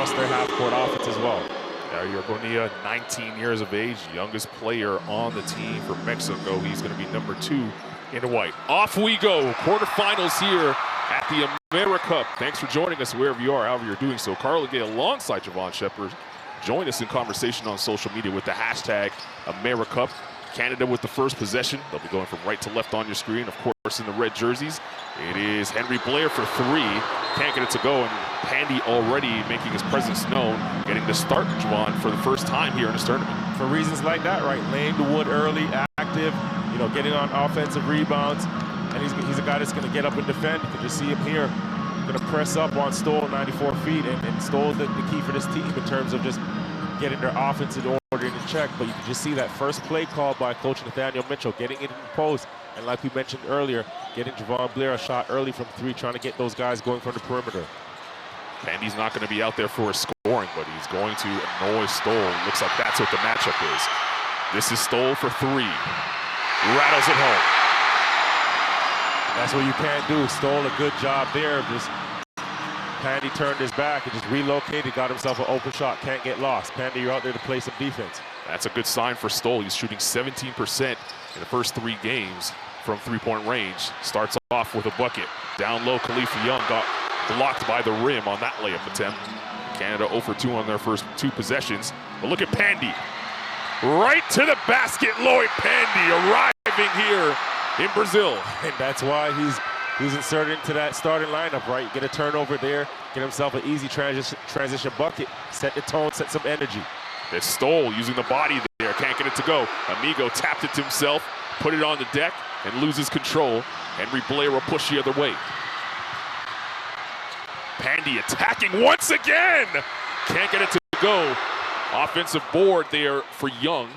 lost their half-court offense as well. Yair Bonilla, 19 years of age, youngest player on the team for Mexico. He's going to be number 2 in white. Off we go. Quarterfinals here at the Americup. Thanks for joining us wherever you are, however you're doing so. Carl Gay alongside Javon Shepard. Join us in conversation on social media with the hashtag Americup. Canada with the first possession. They'll be going from right to left on your screen, of course, in the red jerseys. It is Henry Blair for 3. Can't get it to go, and Pandy already making his presence known, getting to start Javon for the first time here in this tournament. For reasons like that, right? Laying the wood early, active, you know, getting on offensive rebounds, and he's a guy that's going to get up and defend. You can just see him here, going to press up on Stoll 94 feet, and Stoll's the key for this team in terms of just getting their offense in order in check. But you can just see that first play call by Coach Nathaniel Mitchell, getting it in the post, and like we mentioned earlier, getting Javon Blair a shot early from 3, trying to get those guys going from the perimeter. Pandy's not going to be out there for his scoring, but he's going to annoy Stoll. Looks like that's what the matchup is. This is Stoll for 3. Rattles it home. That's what you can't do. Stoll a good job there. Just Pandy turned his back and just relocated, got himself an open shot. Can't get lost. Pandy, you're out there to play some defense. That's a good sign for Stoll. He's shooting 17% in the first 3 games from 3-point range. Starts off with a bucket. Down low, Khalifa Young got blocked by the rim on that layup attempt. Canada 0 for 2 on their first 2 possessions. But look at Pandy. Right to the basket, Lloyd Pandy arriving here in Brazil. And that's why he's inserted into that starting lineup, right? Get a turnover there, get himself an easy transition bucket, set the tone, set some energy. It's Stoll using the body there, can't get it to go. Amigo tapped it to himself, put it on the deck, and loses control. Henry Blair will push the other way. Pandy attacking once again. Can't get it to go. Offensive board there for Young.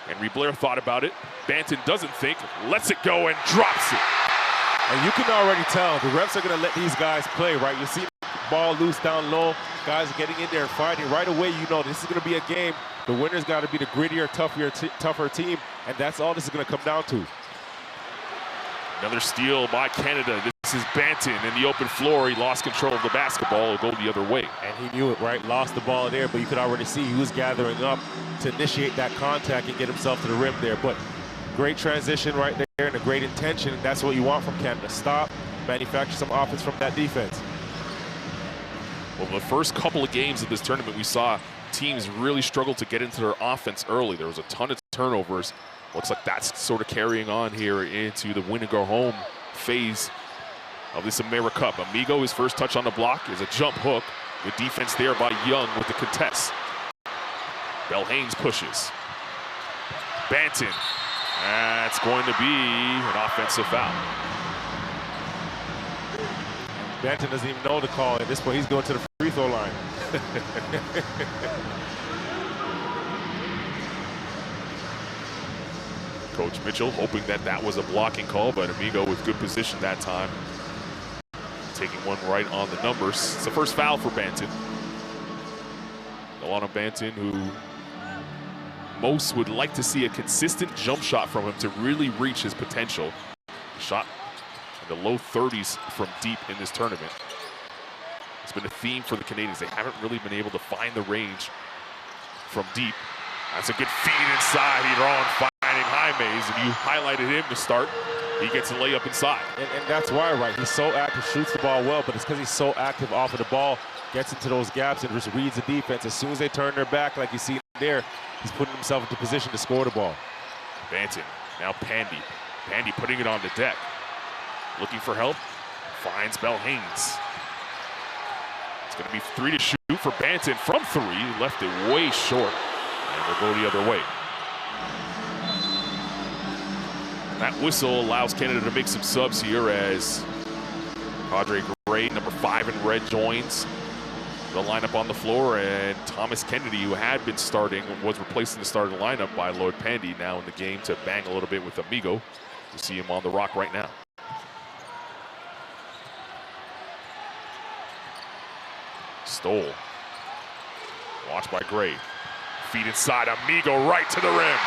Henry Blair thought about it. Banton doesn't think, lets it go and drops it. And you can already tell the refs are going to let these guys play, right? You see the ball loose down low. Guys are getting in there and fighting. Right away, you know this is going to be a game. The winner's got to be the grittier, tougher team, and that's all this is going to come down to. Another steal by Canada. This is Banton in the open floor. He lost control of the basketball. It'll go the other way. And he knew it, right? Lost the ball there, but you could already see he was gathering up to initiate that contact and get himself to the rim there. But great transition right there and a great intention. That's what you want from Canada. Stop, manufacture some offense from that defense. Well, the first couple of games of this tournament, we saw teams really struggle to get into their offense early. There was a ton of turnovers. Looks like that's sort of carrying on here into the win and go home phase of this Americup. Amigo, his first touch on the block is a jump hook. Good defense there by Young with the contest. Belhanes pushes. Banton. That's going to be an offensive foul. Banton doesn't even know the call at this point. He's going to the free throw line. Coach Mitchell hoping that that was a blocking call, but Amigo with good position that time. Taking one right on the numbers. It's the first foul for Banton. Delano Banton, who most would like to see a consistent jump shot from him to really reach his potential. Shot in the low 30s from deep in this tournament. It's been a theme for the Canadians. They haven't really been able to find the range from deep. That's a good feed inside. He's on finding Jaime's, and you highlighted him to start. He gets a layup inside. And that's why, right? He's so active, shoots the ball well, but it's because he's so active off of the ball, gets into those gaps and just reads the defense. As soon as they turn their back, like you see there, he's putting himself into position to score the ball. Banton, now Pandy. Pandy putting it on the deck. Looking for help, finds Belhanes. It's going to be 3 to shoot for Banton from 3. Left it way short, and we'll go the other way. That whistle allows Canada to make some subs here as Padre Gray, number 5 in red, joins the lineup on the floor, and Thomas Kennedy, who had been starting, was replaced in the starting lineup by Lloyd Pandy, now in the game to bang a little bit with Amigo. You see him on the rock right now. Stoll. Watched by Gray. Feed inside, Amigo right to the rim.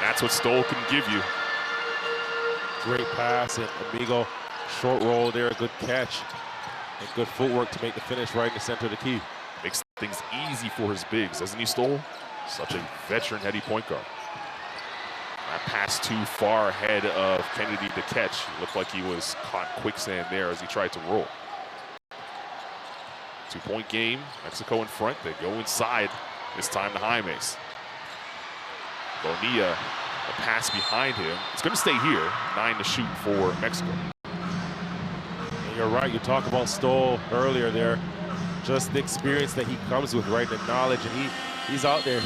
That's what Stoll can give you. Great pass, and Amigo, short roll there, a good catch. And good footwork to make the finish right in the center of the key. Makes things easy for his bigs, doesn't he, Stoll? Such a veteran heady point guard. That pass too far ahead of Kennedy to catch. Looked like he was caught in quicksand there as he tried to roll. 2-point game, Mexico in front. They go inside, this time to Jaimes. Bonilla, a pass behind him. It's going to stay here, 9 to shoot for Mexico. And you're right, you talked about Stoll earlier there. Just the experience that he comes with, right? The knowledge, and he's out there.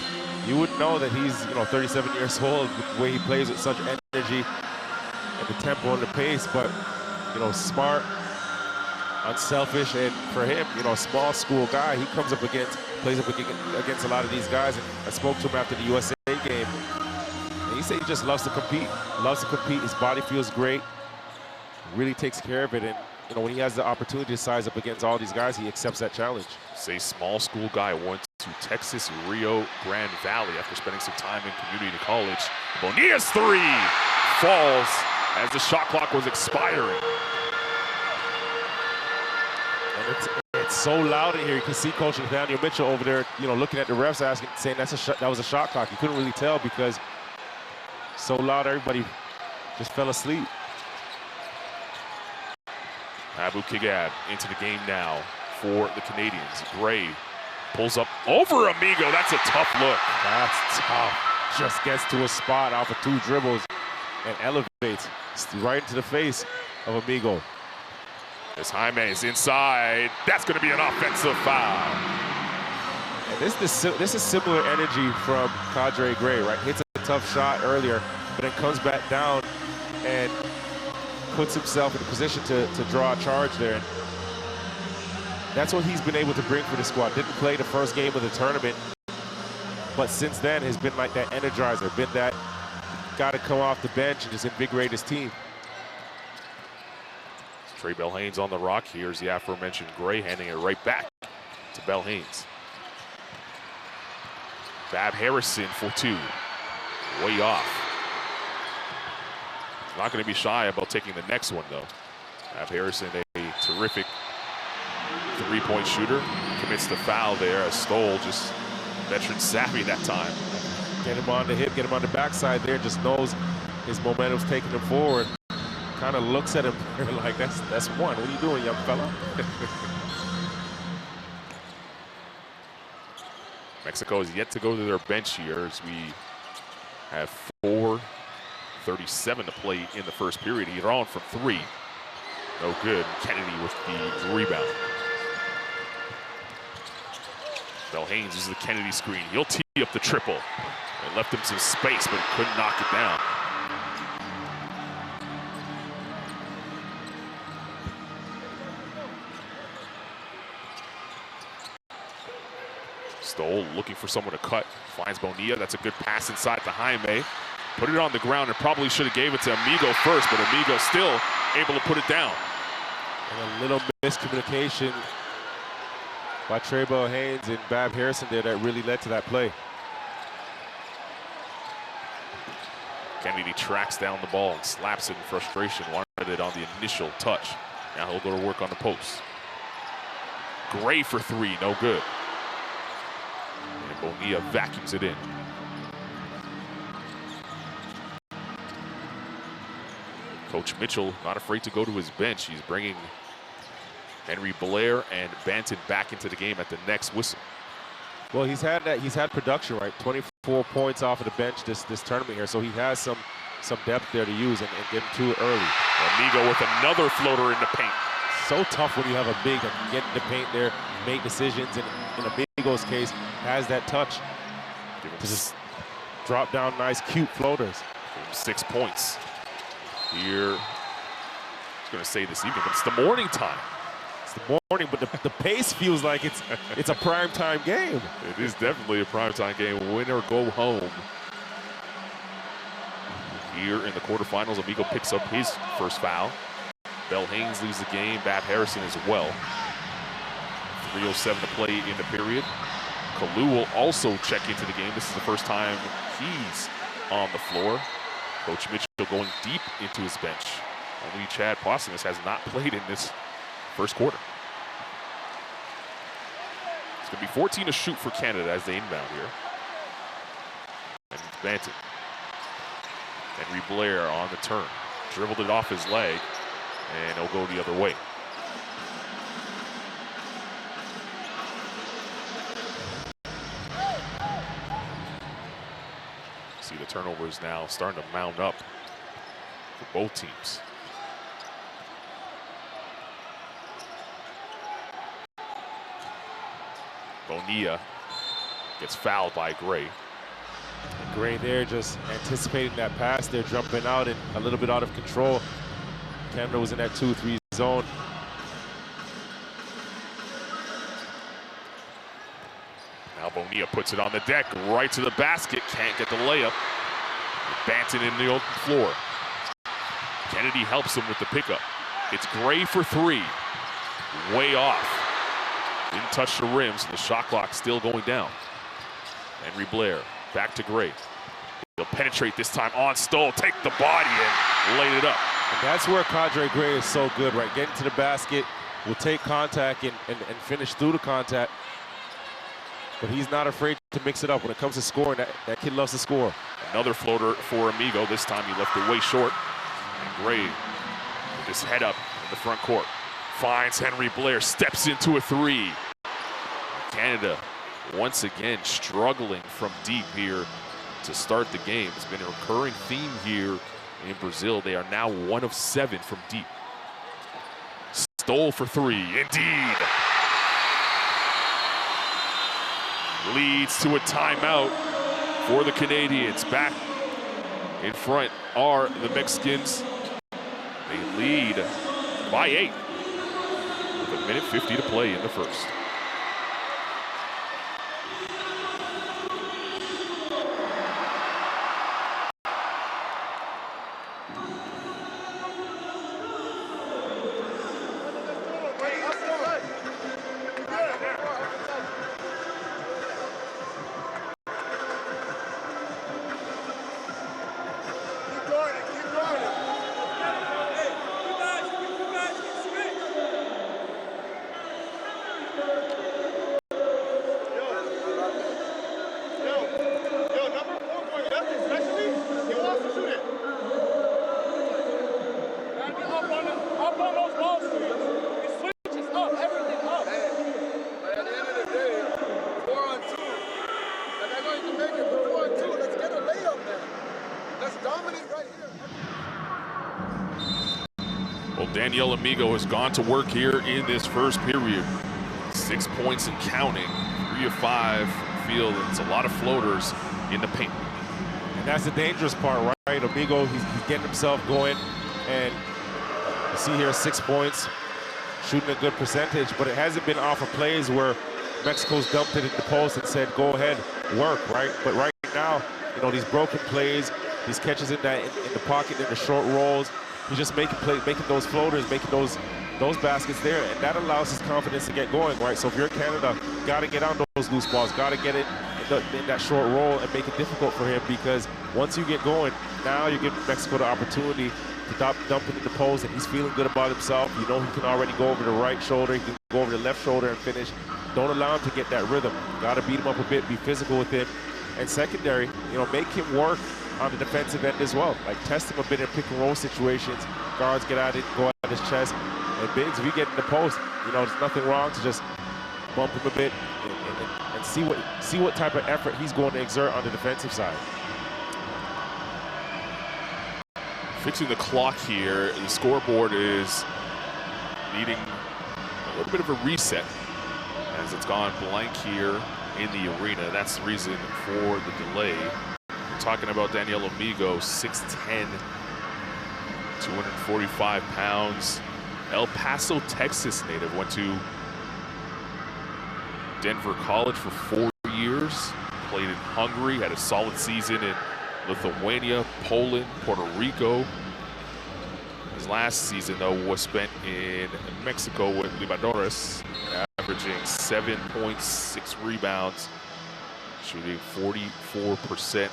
You wouldn't know that he's 37 years old, the way he plays with such energy and the tempo and the pace, but smart, unselfish, and for him, small school guy, he plays up against a lot of these guys. And I spoke to him after the USA game, and he said he just loves to compete. His body feels great, really takes care of it, and when he has the opportunity to size up against all these guys, he accepts that challenge. Say small school guy went to Texas Rio Grande Valley after spending some time in community college. Bonilla's three falls as the shot clock was expiring. And it's so loud in here. You can see Coach Nathaniel Mitchell over there, looking at the refs, saying that was a shot clock. You couldn't really tell because so loud, everybody just fell asleep. Abu Kigab into the game now for the Canadians. Gray pulls up over Amigo. That's a tough look. That's tough. Just gets to a spot off of 2 dribbles and elevates right into the face of Amigo. As Jaimes inside, that's going to be an offensive foul. And this is similar energy from Cadre Gray, right? Hits a tough shot earlier, but then comes back down and puts himself in a position to draw a charge there. And that's what he's been able to bring for the squad. Didn't play the first game of the tournament, but since then has been like that energizer, been that got to come off the bench and just invigorate his team. Trey Belhanes on the rock. Here's the aforementioned Gray handing it right back to Belhanes. Bab Harrison for 2. Way off. Not going to be shy about taking the next one, though. Bab Harrison, a terrific 3-point shooter, commits the foul there as Stoll, just veteran savvy that time. Get him on the hip, get him on the backside there, just knows his momentum's taking him forward. Kind of looks at him like, that's one. What are you doing, young fella? Mexico is yet to go to their bench here as we have 4:37 to play in the first period. He's on from 3. No good. Kennedy with the rebound. Belhanes uses the Kennedy screen. He'll tee up the triple. It left him some space, but couldn't knock it down. Stoll looking for someone to cut. Finds Bonilla. That's a good pass inside to Jaime. Put it on the ground and probably should have gave it to Amigo first, but Amigo still able to put it down. And a little miscommunication by Trey Belhanes and Bab Harrison there that really led to that play. Kennedy tracks down the ball and slaps it in frustration. Wanted it on the initial touch. Now he'll go to work on the post. Gray for 3, no good. And Bonilla vacuums it in. Coach Mitchell not afraid to go to his bench. He's bringing Henry Blair and Banton back into the game at the next whistle. Well, he's had production, right? 24 points off of the bench this tournament here, so he has some depth there to use and get him to it early. Amigo with another floater in the paint. So tough when you have a big that can get in the paint there, make decisions, and in Amigo's case, has that touch to just drop down nice, cute floaters. 6 points here. I was going to say this evening, but it's the morning time. It's the morning, but the pace feels like it's a primetime game. It is definitely a primetime game. Win or go home. Here in the quarterfinals, Amigo picks up his first foul. Belhanes leaves the game. Bab Harrison as well. 3:07 to play in the period. Kalu will also check into the game. This is the first time he's on the floor. Coach Mitchell going deep into his bench. Only Chad Postumus has not played in this first quarter. It's going to be 14 to shoot for Canada as they inbound here. And Banton. Henry Blair on the turn. Dribbled it off his leg, and he'll go the other way. See the turnovers now starting to mount up for both teams. Bonilla gets fouled by Gray. And Gray there just anticipating that pass. They're jumping out and a little bit out of control. Canada was in that 2-3 zone. Now Bonilla puts it on the deck, right to the basket. Can't get the layup. Banton in the open floor. Kennedy helps him with the pickup. It's Gray for three. Way off. Didn't touch the rim, so the shot clock still going down. Henry Blair back to Gray. He'll penetrate this time on Stoll, take the body and laid it up. And that's where Cadre Gray is so good, right? Getting to the basket, will take contact and finish through the contact. But he's not afraid to mix it up. When it comes to scoring, that kid loves to score. Another floater for Amigo. This time he left it way short. And Gray with his head up in the front court. Finds Henry Blair, steps into a three. Canada once again struggling from deep here to start the game. It's been a recurring theme here in Brazil. They are now 1 of 7 from deep. Stoll for three, indeed. Leads to a timeout for the Canadians. Back in front are the Mexicans. They lead by 8 with 1:50 to play in the first. Well, Daniel Amigo has gone to work here in this first period. 6 points and counting, 3 of 5 field. It's a lot of floaters in the paint. And that's the dangerous part, right? Amigo, he's getting himself going. And you see here 6 points, shooting a good percentage, but it hasn't been off of plays where Mexico's dumped it in the post and said, go ahead, work, right? But right now, you know, these broken plays, these catches in the pocket, in the short rolls, he's just making those floaters, making those baskets there, and that allows his confidence to get going, right? So if you're Canada, got to get on those loose balls, got to get it in that short roll and make it difficult for him, because once you get going, now you give Mexico the opportunity to dump it in the post, and he's feeling good about himself. You know he can already go over the right shoulder, he can go over the left shoulder and finish. Don't allow him to get that rhythm. Got to beat him up a bit, be physical with him. And secondary, you know, make him work on the defensive end as well. Like test him a bit in pick and roll situations. Guards get at it, go at his chest. And bigs, if you get in the post, you know, there's nothing wrong to just bump him a bit and see what type of effort he's going to exert on the defensive side. Fixing the clock here, the scoreboard is needing a little bit of a reset as it's gone blank here in the arena. That's the reason for the delay. We're talking about Daniel Amigo, 6'10", 245 pounds, El Paso, Texas native. Went to Denver College for 4 years, played in Hungary, had a solid season in Lithuania, Poland, Puerto Rico. His last season, though, was spent in Mexico with Libertadores, averaging 7.6 rebounds, shooting 44%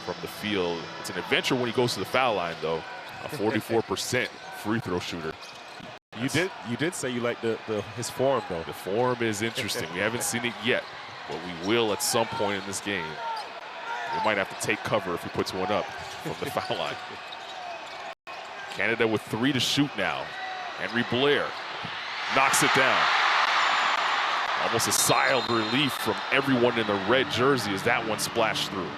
from the field. It's an adventure when he goes to the foul line, though. A 44% free throw shooter. You did say you like his form, though. The form is interesting. We haven't seen it yet, but we will at some point in this game. We might have to take cover if he puts one up from the foul line. Canada with 3 to shoot now. Henry Blair knocks it down. Almost a sigh of relief from everyone in the red jersey as that one splashed through.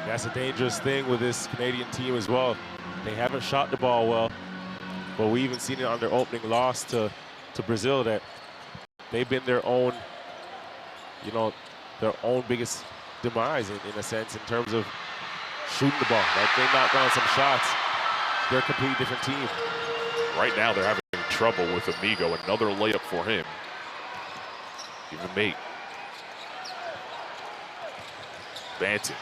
That's a dangerous thing with this Canadian team as well. They haven't shot the ball well, but we even seen it on their opening loss to Brazil that they've been their own, their own biggest demise in a sense in terms of shooting the ball. Like they knocked down some shots. They're a completely different team. Right now they're having trouble with Amigo. Another layup for him. Even mate. Banton.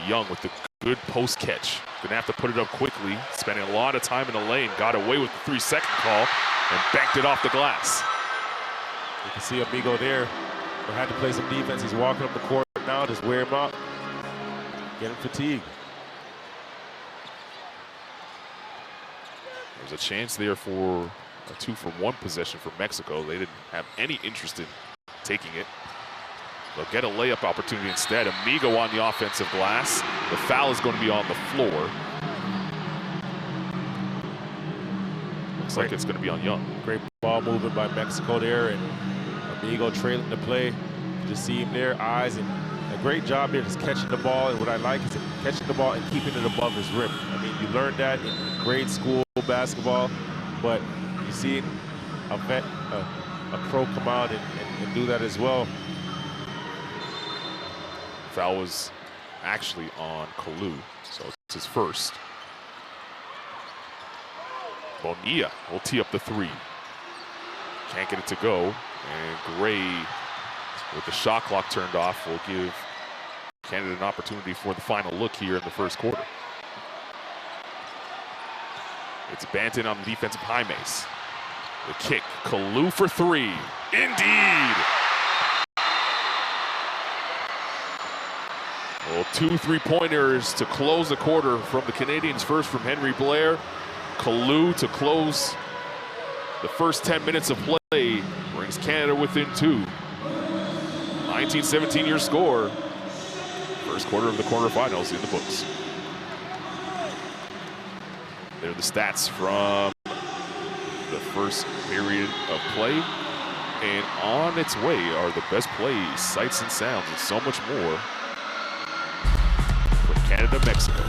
Young with the good post catch. Gonna have to put it up quickly. Spending a lot of time in the lane. Got away with the 3-second call and banked it off the glass. You can see Amigo there. They had to play some defense. He's walking up the court now. Just wear him up. Get him fatigued. There's a chance there for a 2-for-1 possession for Mexico. They didn't have any interest in taking it. They'll get a layup opportunity instead. Amigo on the offensive glass. The foul is going to be on the floor. Looks like it's going to be on Young. Great ball movement by Mexico there, and Amigo trailing the play. You just see him there, eyes, and a great job there just catching the ball. And what I like is catching the ball and keeping it above his rim. I mean, you learned that in grade school basketball, but you see a pro come out and do that as well. Foul was actually on Kalu, so it's his first. Bonilla will tee up the 3. Can't get it to go, and Gray, with the shot clock turned off, will give Canada an opportunity for the final look here in the first quarter. It's Banton on the defensive high mace. The kick, Kalu for 3. Indeed! Well, 2 3-pointers to close the quarter from the Canadians. First from Henry Blair. Kalu to close the first 10 minutes of play. Brings Canada within 2. 19-17 your score. First quarter of the quarterfinals in the books. There are the stats from the first period of play. And on its way are the best plays, sights and sounds, and so much more. Canada, Mexico.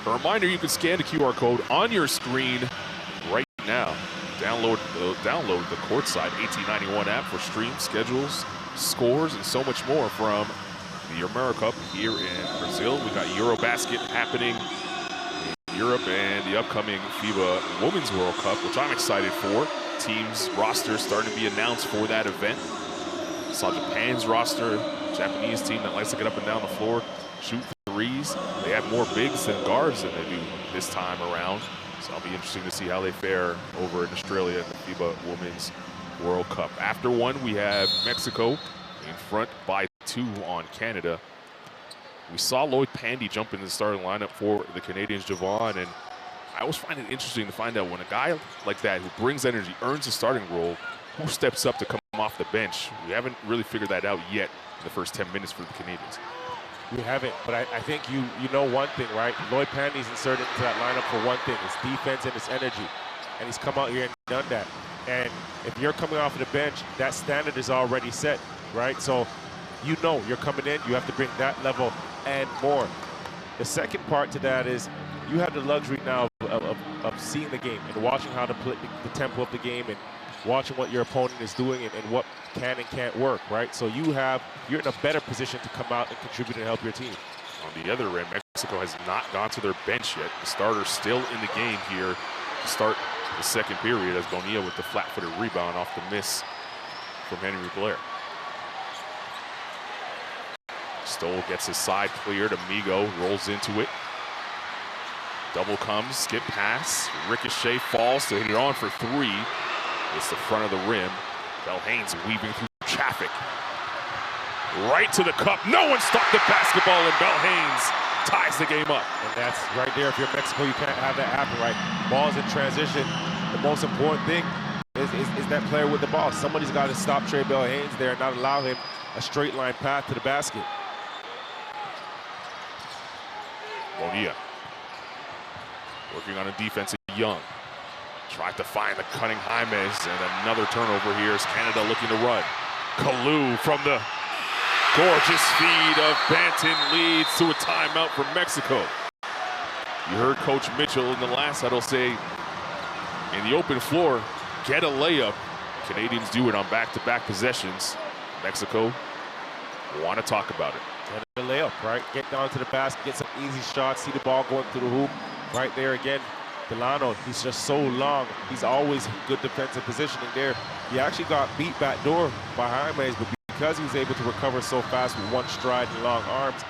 A reminder, you can scan the QR code on your screen right now. Download the Courtside 1891 app for streams, schedules, scores, and so much more from the Americup here in Brazil. We got Eurobasket happening in Europe and the upcoming FIBA Women's World Cup, which I'm excited for. Teams roster starting to be announced for that event. Saw Japan's roster, Japanese team that likes to get up and down the floor, shoot threes. They have more bigs than guards than they do this time around. So it'll be interesting to see how they fare over in Australia in the FIBA Women's World Cup. After one, we have Mexico in front by 2 on Canada. We saw Lloyd Pandy jump into the starting lineup for the Canadians, Javon, and I always find it interesting to find out when a guy like that who brings energy, earns a starting role, who steps up to come off the bench. We haven't really figured that out yet in the first 10 minutes for the Canadians. We haven't, but I think you know one thing, right? Lloyd Pandy's inserted into that lineup for one thing, his defense and his energy. And he's come out here and done that. And if you're coming off of the bench, that standard is already set, right? So you know you're coming in, you have to bring that level and more. The second part to that is you have the luxury now of seeing the game and watching how to play the tempo of the game and watching what your opponent is doing and what can and can't work, right? So you're in a better position to come out and contribute and help your team. On the other end, Mexico has not gone to their bench yet. The starter's still in the game here to start the second period as Bonilla with the flat-footed rebound off the miss from Henry Blair. Stoll gets his side cleared. Amigo rolls into it. Double comes, skip pass. Ricochet falls to hit it on for three. It's the front of the rim. Belhane's weaving through traffic. Right to the cup. No one stopped the basketball, and Belhane's ties the game up. And that's right there. If you're Mexico, you can't have that happen, right? Ball's in transition. The most important thing is that player with the ball. Somebody's got to stop Trey Belhane's there and not allow him a straight line path to the basket. Bonilla working on a defense. Young tried to find the cutting Jaimes, and another turnover here as Canada looking to run. Kalu from the gorgeous feed of Banton leads to a timeout for Mexico. You heard Coach Mitchell in the last huddle say, in the open floor, get a layup. Canadians do it on back-to-back possessions. Mexico want to talk about it. Get a layup, right? Get down to the basket, get some easy shots, see the ball going through the hoop. Right there again, Delano, he's just so long. He's always in good defensive positioning there. He actually got beat back door by Jaimes, but because he was able to recover so fast with one stride and long arms,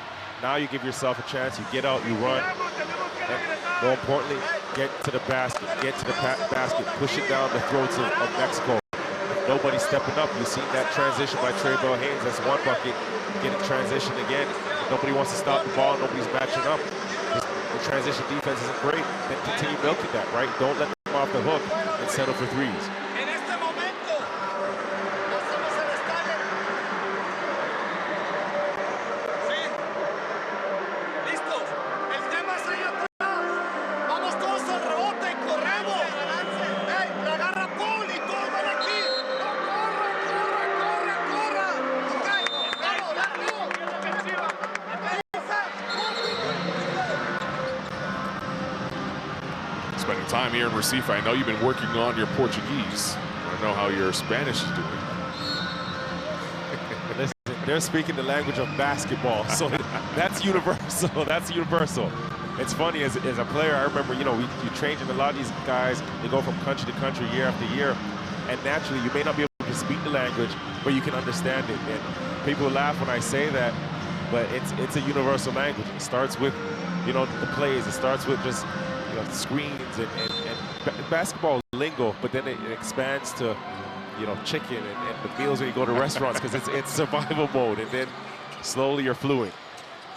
now you give yourself a chance. You get out, you run, and more importantly, get to the basket, get to the basket, push it down the throats of Mexico. If nobody's stepping up, you've seen that transition by Trey Belhanes. That's one bucket. Get it transition again. Nobody wants to stop the ball. Nobody's matching up. The transition defense isn't great. Then continue milking that, right? Don't let them off the hook and settle for threes. Spending time here in Recife, I know you've been working on your Portuguese. I want to know how your Spanish is doing. Listen, they're speaking the language of basketball, so that's universal. That's universal. It's funny, as a player, I remember, you train in a lot of these guys, they go from country to country year after year, and naturally you may not be able to speak the language, but you can understand it. And people laugh when I say that, but it's a universal language. It starts with, the plays. It starts with just screens and basketball lingo, but then it expands to, chicken and the meals when you go to restaurants, because it's survival mode, and then slowly you're fluent.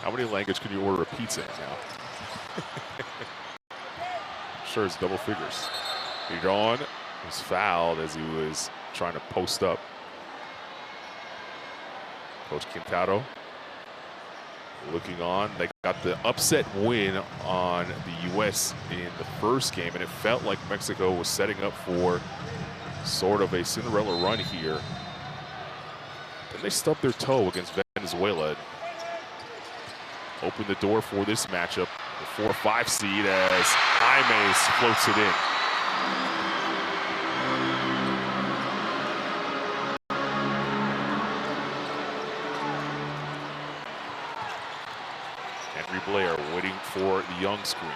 How many languages can you order a pizza in now? Sure, it's double figures. Bigon was fouled as he was trying to post up. Coach Quintero looking on. They got the upset win on the U.S. in the first game, and it felt like Mexico was setting up for sort of a Cinderella run here. Then they stubbed their toe against Venezuela. Opened the door for this matchup. The 4-5 seed as Jaimes floats it in. Henry Blair waiting for the Young screen.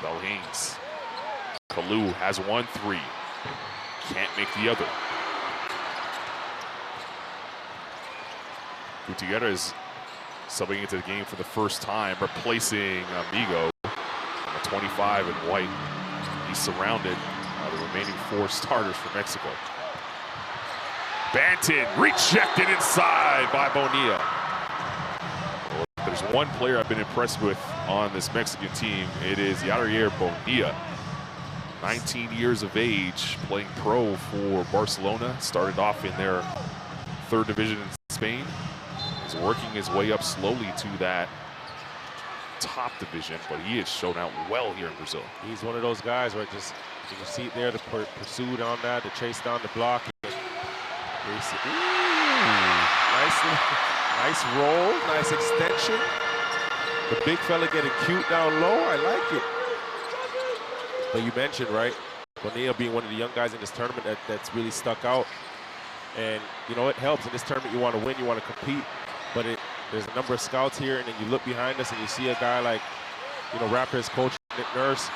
Belhanes. Kalu has 1-3. Can't make the other. Gutierrez subbing into the game for the first time, replacing Amigo. On the 25 in white. He's surrounded by the remaining 4 starters for Mexico. Banton rejected inside by Bonilla. There's one player I've been impressed with on this Mexican team. It is Yadier Bonilla, 19 years of age, playing pro for Barcelona. Started off in their third division in Spain. He's working his way up slowly to that top division, but he has shown out well here in Brazil. He's one of those guys, right? Just you can see it there, to pursue on that, to chase down the block. Nice roll, nice extension. The big fella getting cute down low. I like it. But you mentioned, right, Bonilla being one of the young guys in this tournament that's really stuck out. And, you know, it helps. In this tournament, you want to win, you want to compete. But there's a number of scouts here, and then you look behind us and you see a guy like, you know, Raptors coach Nick Nurse,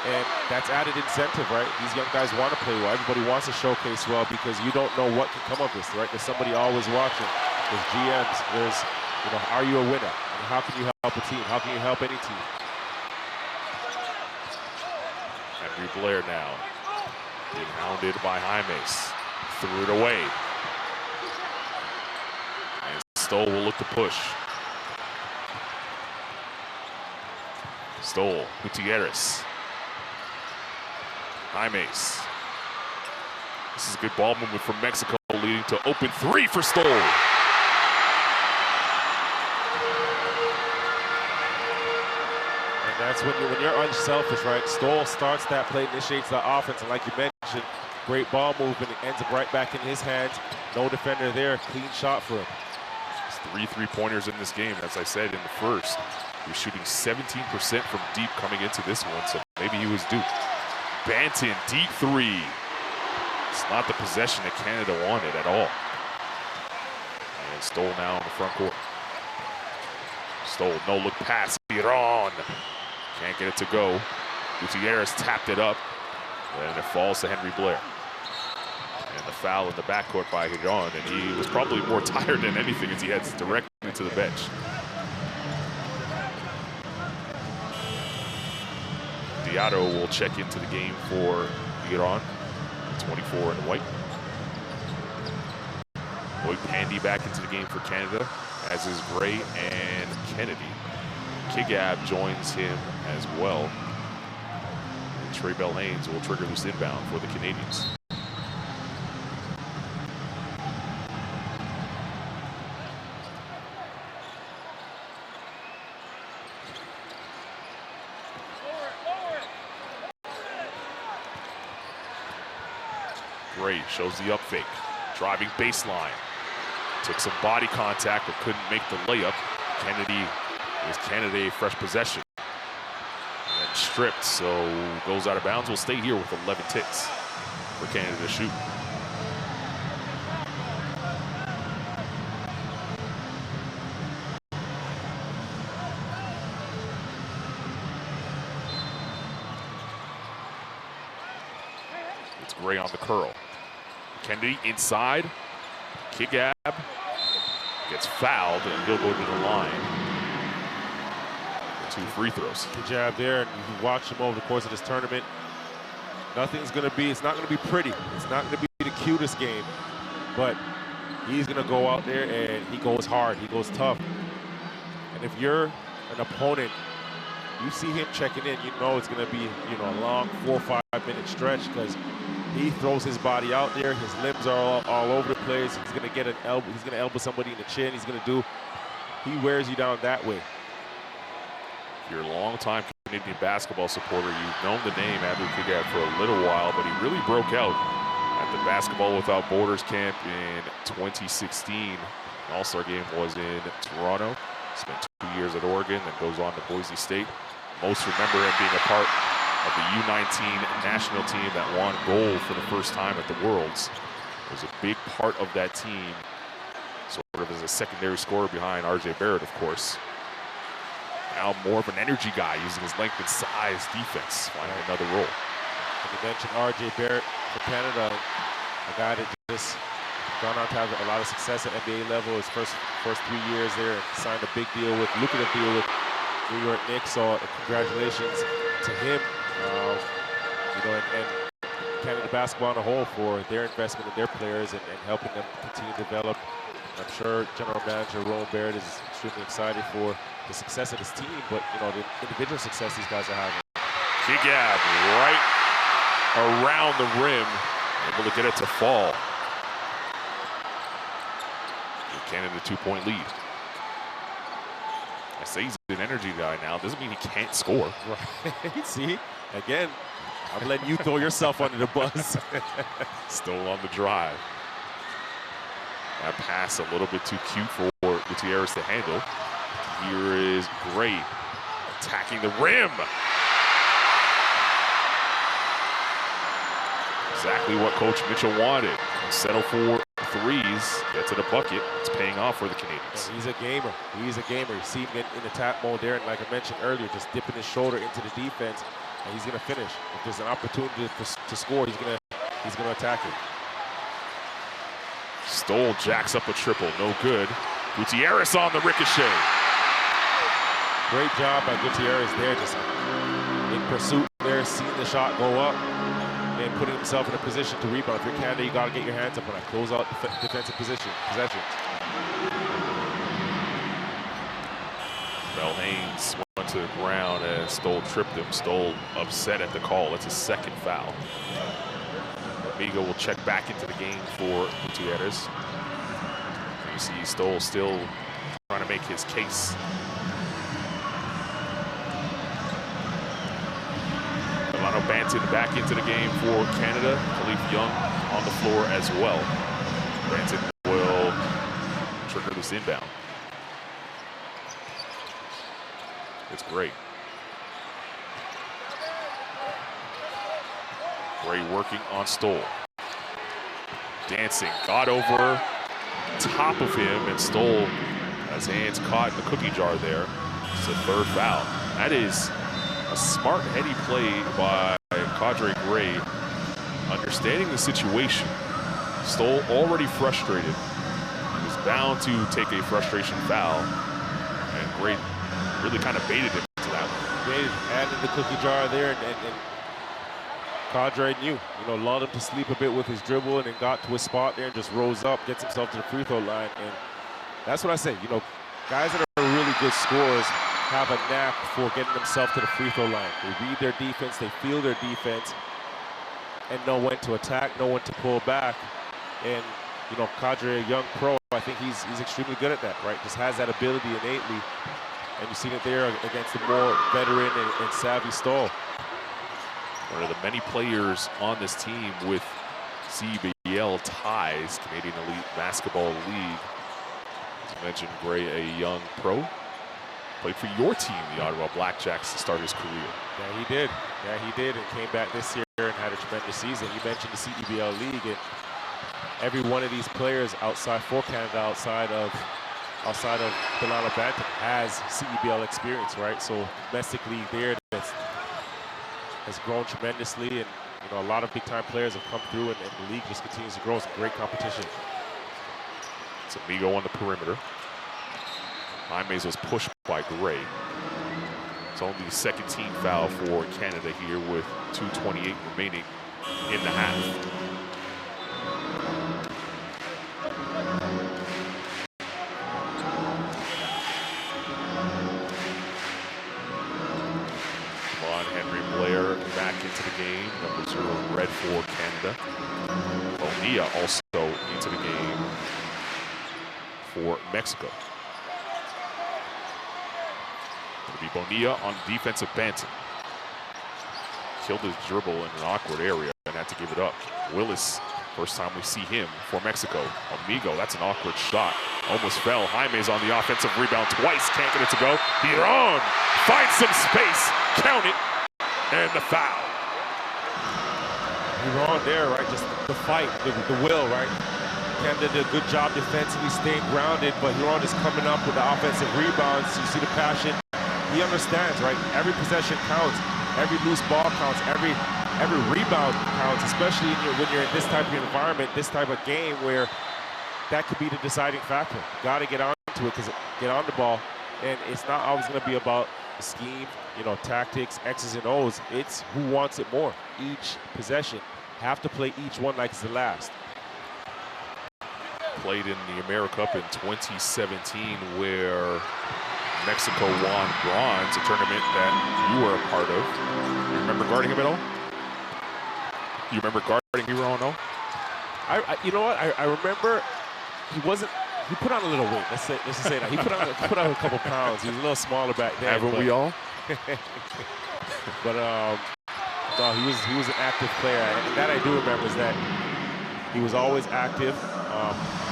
and that's added incentive, right? These young guys want to play well. Everybody wants to showcase well because you don't know what can come of this, right? There's somebody always watching. There's GMs. There's, you know, are you a winner? And how can you help a team? How can you help any team? Henry Blair now being hounded by Jaimes. Threw it away. And Stoll will look to push. Stoll, Gutierrez. Jaimes. This is a good ball movement from Mexico, leading to open three for Stoll. And that's when you're unselfish, right? Stoll starts that play, initiates the offense, and like you mentioned, great ball movement. It ends up right back in his hands. No defender there. Clean shot for him. There's 3 3-pointers in this game, as I said in the first. He was shooting 17% from deep coming into this one, so maybe he was due. Banton, deep three. It's not the possession that Canada wanted at all. And Stoll now in the front court. Stoll, no look pass. Iran can't get it to go. Gutierrez tapped it up, and it falls to Henry Blair. And the foul in the backcourt by Iran, and he was probably more tired than anything as he heads directly to the bench. Diallo will check into the game for Iran, 24 in white. Boyd Pandy back into the game for Canada, as is Gray and Kennedy. Kigab joins him as well. And Trey Bell Haynes will trigger this inbound for the Canadians. Gray shows the up fake, driving baseline. Took some body contact but couldn't make the layup. Kennedy is Canada a fresh possession. And then stripped, so goes out of bounds. Will stay here with 11 ticks for Canada to shoot. It's Gray on the curl. Kennedy inside. Kigab gets fouled, and he'll go to the line. 2 free throws. Good job there, and you can watch him over the course of this tournament. It's not gonna be pretty. It's not gonna be the cutest game, but he's gonna go out there and he goes hard, he goes tough. And if you're an opponent, you see him checking in, you know it's gonna be, you know, a long 4 or 5 minute stretch, because he throws his body out there. His limbs are all over the place. He's gonna get an elbow. He's gonna elbow somebody in the chin. He wears you down that way. If you're a long-time Canadian basketball supporter, you've known the name Abdul Kigab for a little while, but he really broke out at the Basketball Without Borders camp in 2016. An All-Star game was in Toronto. Spent 2 years at Oregon, then goes on to Boise State. Most remember him being a part of the U19 national team that won gold for the first time at the Worlds. Was a big part of that team, sort of as a secondary scorer behind RJ Barrett, of course. Now more of an energy guy, using his length and size defense, finding another role. And you mentioned RJ Barrett for Canada, a guy that just gone on to have a lot of success at NBA level. His first 3 years there, and signed a big deal lucrative deal with New York Knicks. So congratulations to him. You know, and Canada basketball on a whole for their investment in their players and helping them continue to develop I'm sure General Manager Rowan Baird is extremely excited for the success of his team, but the individual success these guys are having. Gigab right around the rim, able to get it to fall. Canada 2-point lead. I say he's an energy guy now. Doesn't mean he can't score. Right. See, again, I'm letting you throw yourself under the bus. Still on the drive. That pass a little bit too cute for Gutierrez to handle. Here is Gray attacking the rim. Exactly what Coach Mitchell wanted. Settle for threes, get to the bucket. It's paying off for the Canadians. And he's a gamer. He's a gamer. You see him in attack mode there, and like I mentioned earlier, just dipping his shoulder into the defense, and he's going to finish. If there's an opportunity to score, he's going to attack it. Stoll jacks up a triple, no good. Gutierrez on the ricochet. Great job by Gutierrez there, just in pursuit there, seeing the shot go up and putting himself in a position to rebound. If you're Canada, you got to get your hands up on that. Close out defensive possession. Bell Haynes went to the ground as Stoll tripped him. Stoll upset at the call. That's his second foul. Amigo will check back into the game for Gutierrez. You see Stoll still trying to make his case. Delano Banton back into the game for Canada. Khalif Young on the floor as well. Banton will trigger this inbound. It's great. Gray working on Stoll. Dancing, got over top of him, and Stoll has hands caught in the cookie jar there. It's the third foul. That is a smart, heady play by Cadre Gray, understanding the situation. Stoll already frustrated. He was bound to take a frustration foul, and Gray really kind of baited him to that one. Baited, added the cookie jar there, and Cadre knew, lulled him to sleep a bit with his dribble, and then got to a spot there and just rose up, gets himself to the free throw line. And that's what I say, guys that are really good scorers have a knack for getting themselves to the free throw line. They read their defense, they feel their defense, and know when to attack, know when to pull back. And, Cadre, a young pro, I think he's extremely good at that, right? Just has that ability innately. And you've seen it there against the more veteran and savvy Stoll. One of the many players on this team with CBL ties, Canadian Elite Basketball League. As I mentioned, Gray, a young pro, played for your team, the Ottawa Blackjacks, to start his career. Yeah, he did. Yeah, he did, and came back this year and had a tremendous season. You mentioned the CEBL League, and every one of these players for Canada, outside of Delano Banton, has CEBL experience, right? So domestic league there has grown tremendously, and a lot of big-time players have come through, and the league just continues to grow. It's a great competition. It's Amigo on the perimeter. Jaimes was pushed by Gray. It's only the second team foul for Canada here with 2:28 remaining in the half. Back into the game, number 0 red for Canada. Bonilla also into the game for Mexico. It'll be Bonilla on defensive Banton. Killed his dribble in an awkward area and had to give it up. Willis, first time we see him for Mexico. Amigo, that's an awkward shot. Almost fell. Jaimes on the offensive rebound twice. Can't get it to go. Biron finds some space. Count it. And the foul. You're on there, right? Just the fight, the will, right? Canada did a good job defensively, staying grounded, but Huron is coming up with the offensive rebounds. You see the passion. He understands, right? Every possession counts. Every loose ball counts. Every rebound counts, especially when you're in this type of environment, this type of game where that could be the deciding factor. You got to get onto it, get on the ball, and it's not always going to be about the scheme, tactics, X's and O's. It's who wants it more. Each possession, have to play each one like it's the last. played in the Americup in 2017, where Mexico won bronze, a tournament that you were a part of. You remember guarding him at all? You remember guarding him at all? You know what? I remember he wasn't. He put on a little weight. Let's just say that he put on a couple pounds. He was a little smaller back then. Haven't we all? But no, he was an active player, and that I do remember is that he was always active,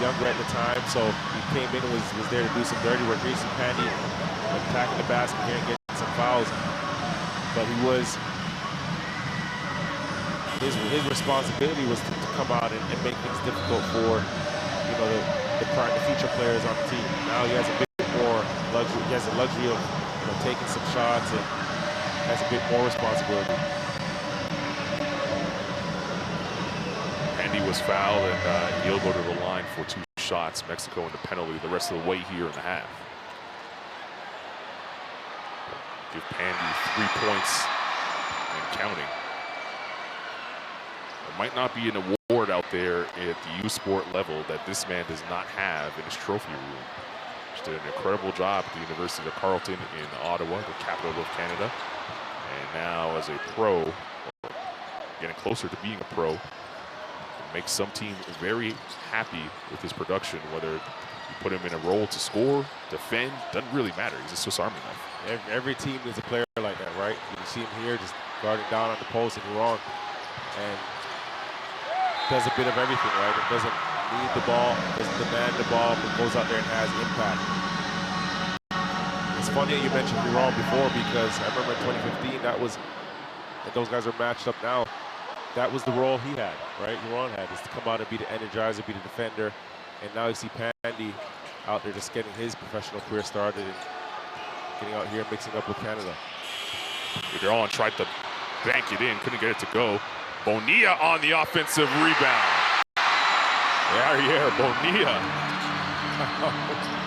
younger at the time. So he came in and was there to do some dirty work. He some Pandy attacking the basket here and getting some fouls. But he was. His responsibility was to come out and make things difficult for, you know, the future players on the team. Now he has a bit more luxury. He has the luxury of, you know, taking some shots and has a bit more responsibility. Andy was fouled, and he'll go to the line for 2 shots. Mexico in the penalty the rest of the way here in the half. Give Pandy 3 points and counting. There might not be an award out there at the U Sport level that this man does not have in his trophy room. Just did an incredible job at the University of Carleton in Ottawa, the capital of Canada. And now as a pro, getting closer to being a pro, makes some team very happy with his production, whether you put him in a role to score, defend, doesn't really matter. He's a Swiss Army knife. Every team needs a player like that, right? You see him here just guarding down on the post and wrong, and does a bit of everything, right? It doesn't need the ball, doesn't demand the ball, but goes out there and has impact. It's funny that you mentioned Huron before, because I remember in 2015, and those guys are matched up now. That was the role he had, right? Huron had, is to come out and be the energizer, be the defender. And now you see Pandy out there just getting his professional career started and getting out here and mixing up with Canada. Huron tried to bank it in, couldn't get it to go. Bonilla on the offensive rebound. Bonilla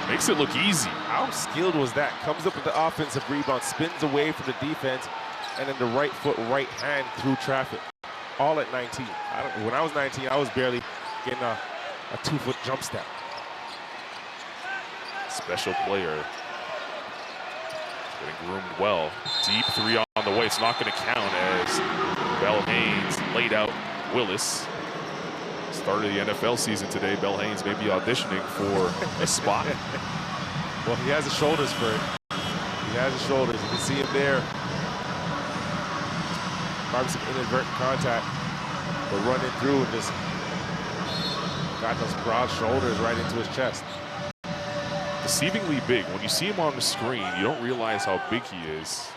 makes it look easy. How skilled was that? Comes up with the offensive rebound, spins away from the defense, and then the right foot, right hand through traffic. All at 19. When I was 19, I was barely getting a 2-foot jump step. Special player. Getting groomed well. Deep 3 on the way. It's not going to count as Bell Haynes laid out Willis. Start of the NFL season today. Bell Haynes may be auditioning for a spot. Well, he has the shoulders for it. He has the shoulders. You can see him there. Probably some inadvertent contact, but running through and just got those broad shoulders right into his chest. Deceivingly big. When you see him on the screen, you don't realize how big he is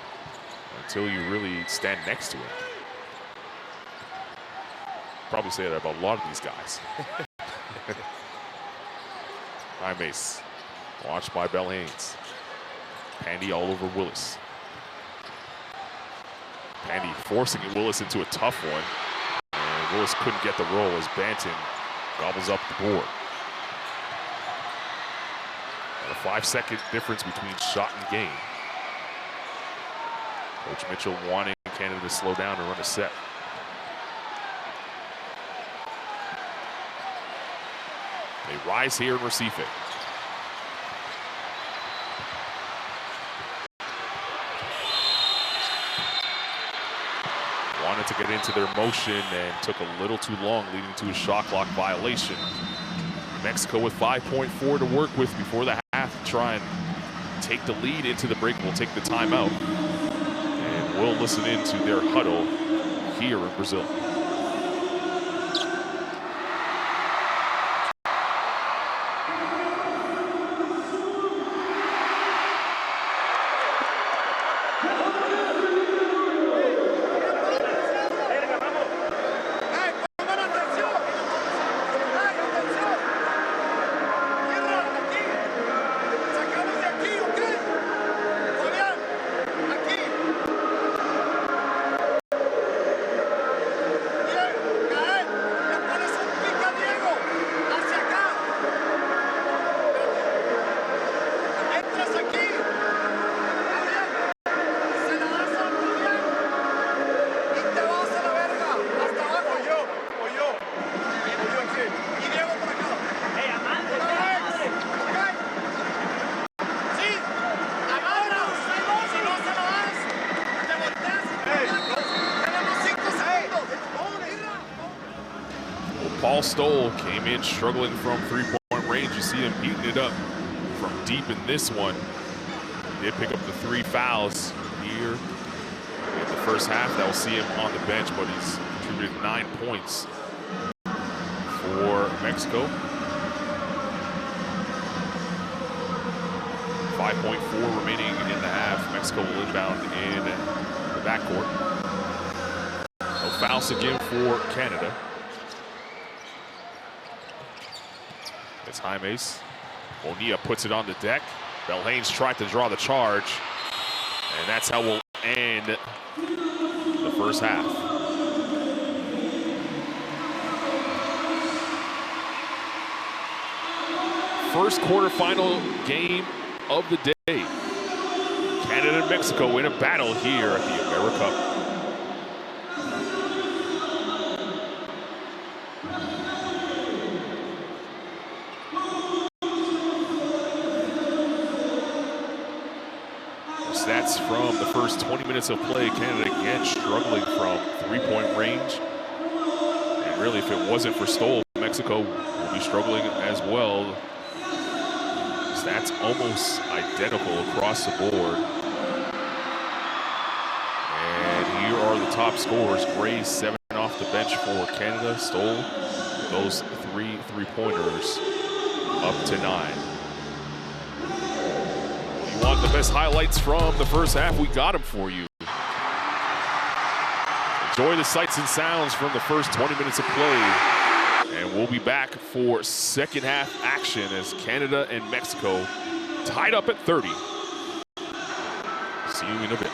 until you really stand next to him. Probably say that about a lot of these guys. High Mace. Watched by Bell Haynes. Pandy all over Willis. Pandy forcing Willis into a tough one. And Willis couldn't get the roll as Banton gobbles up the board. And a 5-second difference between shot and game. Coach Mitchell wanting Canada to slow down and run a set. They rise here in Recife. Wanted to get into their motion and took a little too long, leading to a shot clock violation. Mexico with 5.4 to work with before the half to try and take the lead into the break. We'll take the timeout and we'll listen into their huddle here in Brazil. Paul Stoll came in struggling from three-point range. You see him heating it up from deep in this one. He did pick up the 3 fouls here in the first half. That will see him on the bench, but he's contributed 9 points for Mexico. 5.4 remaining in the half. Mexico will inbound in the backcourt. No fouls again for Canada. It's Jaimes. Bonilla puts it on the deck. Belhanes tried to draw the charge. And that's how we'll end the first half. First quarterfinal game of the day. Canada and Mexico in a battle here at the Americup. Stats from the first 20 minutes of play. Canada again struggling from three-point range. And really, if it wasn't for Stoll, Mexico will be struggling as well. Stats almost identical across the board. And here are the top scorers. Gray, 7 off the bench for Canada. Stoll, those 3 three-pointers up to 9. You want the best highlights from the first half? We got them for you. Enjoy the sights and sounds from the first 20 minutes of play. And we'll be back for second half action as Canada and Mexico tied up at 30. See you in a bit.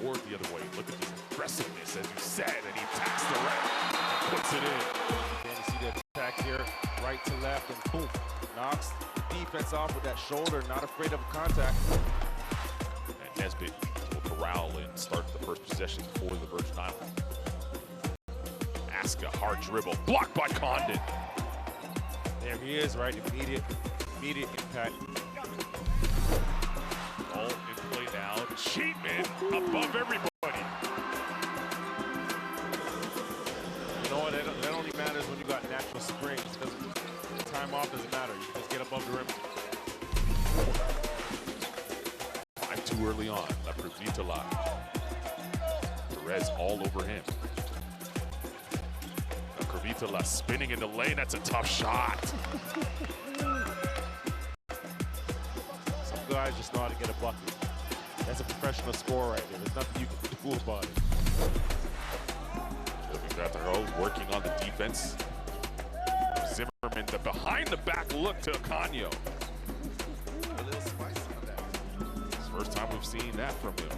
or the other way. Look at the aggressiveness, as you said, and he attacks the right and puts it in. And you see the attack here, right to left, and boom, knocks the defense off with that shoulder, not afraid of contact. And Nesbitt will corral and start the first possession for the Virgin Islands. Aska, hard dribble, blocked by Condon. There he is, right? Immediate impact. All in play now. Cheatman above everybody. You know what? That only matters when you got natural springs. Time off doesn't matter. You just get above the rim. I'm too early on. La Previtala. Perez all over him. La Previtala spinning in the lane. That's a tough shot. Some guys just know how to get a bucket. That's a professional score right there. There's nothing you can do about it. Working on the defense. Zimmerman, the behind the back look to Canio. A little spice on that. It's the first time we've seen that from him.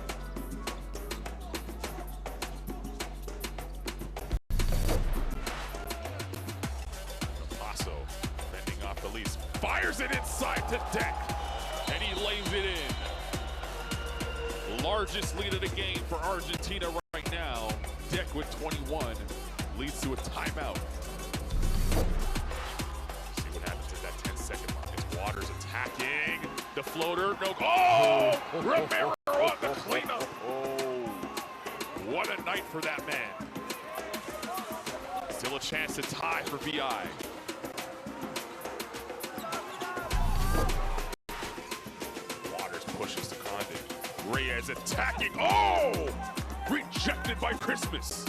Paso fending off the lease. Fires it inside to Deck. And he lays it in. Largest lead of the game for Argentina right now. Deck with 21 leads to a timeout. See what happens at that 10-second mark. It's Waters attacking the floater. No. Oh! Romero on the cleanup. Oh! What a night for that man. Still a chance to tie for VI. Waters pushes to Condon. Reyes attacking. Oh! Rejected by Christmas.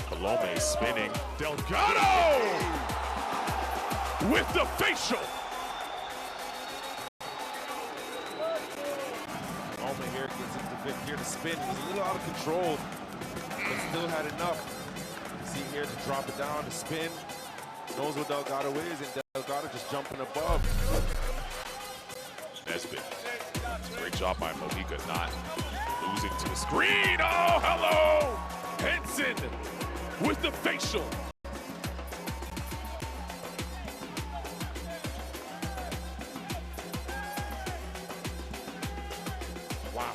Colome spinning. Delgado! With the facial. Colome here gets into Vic here to spin. He's a little out of control, but still had enough. You see here to drop it down, to spin. Knows what Delgado is, and Delgado just jumping above. Nesbitt. Great job by Mojica, not losing to the screen. Oh, hello! Henson with the facial. Wow.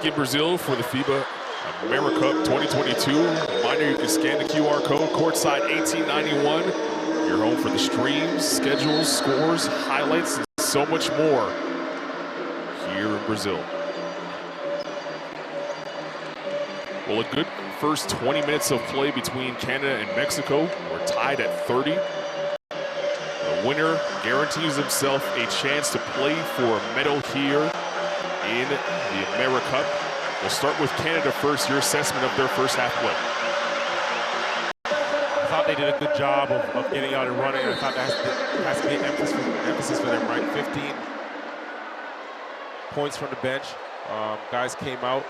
back in Brazil for the FIBA Americup 2022. Reminder, you can scan the QR code, courtside 1891. You're home for the streams, schedules, scores, highlights, and so much more here in Brazil. Well, a good first 20 minutes of play between Canada and Mexico. We're tied at 30. The winner guarantees himself a chance to play for a medal here in the Americup. We'll start with Canada first. Your assessment of their first half play. I thought they did a good job of getting out and running. I thought that has to be an emphasis for them, right? 15 points from the bench. Guys came out,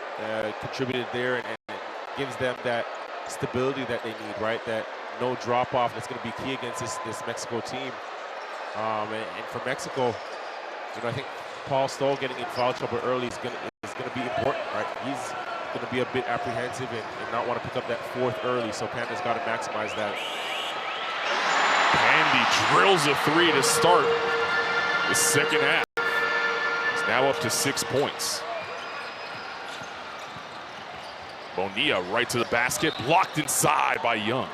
contributed there, and gives them that stability that they need, right? That no drop-off that's going to be key against this Mexico team. And for Mexico, you know, I think Paul Stoll getting in foul trouble early is going to be important, right? He's going to be a bit apprehensive and not want to pick up that fourth early, so Canada's got to maximize that. Pandy drills a three to start the second half. He's now up to 6 points. Bonilla right to the basket, blocked inside by Young.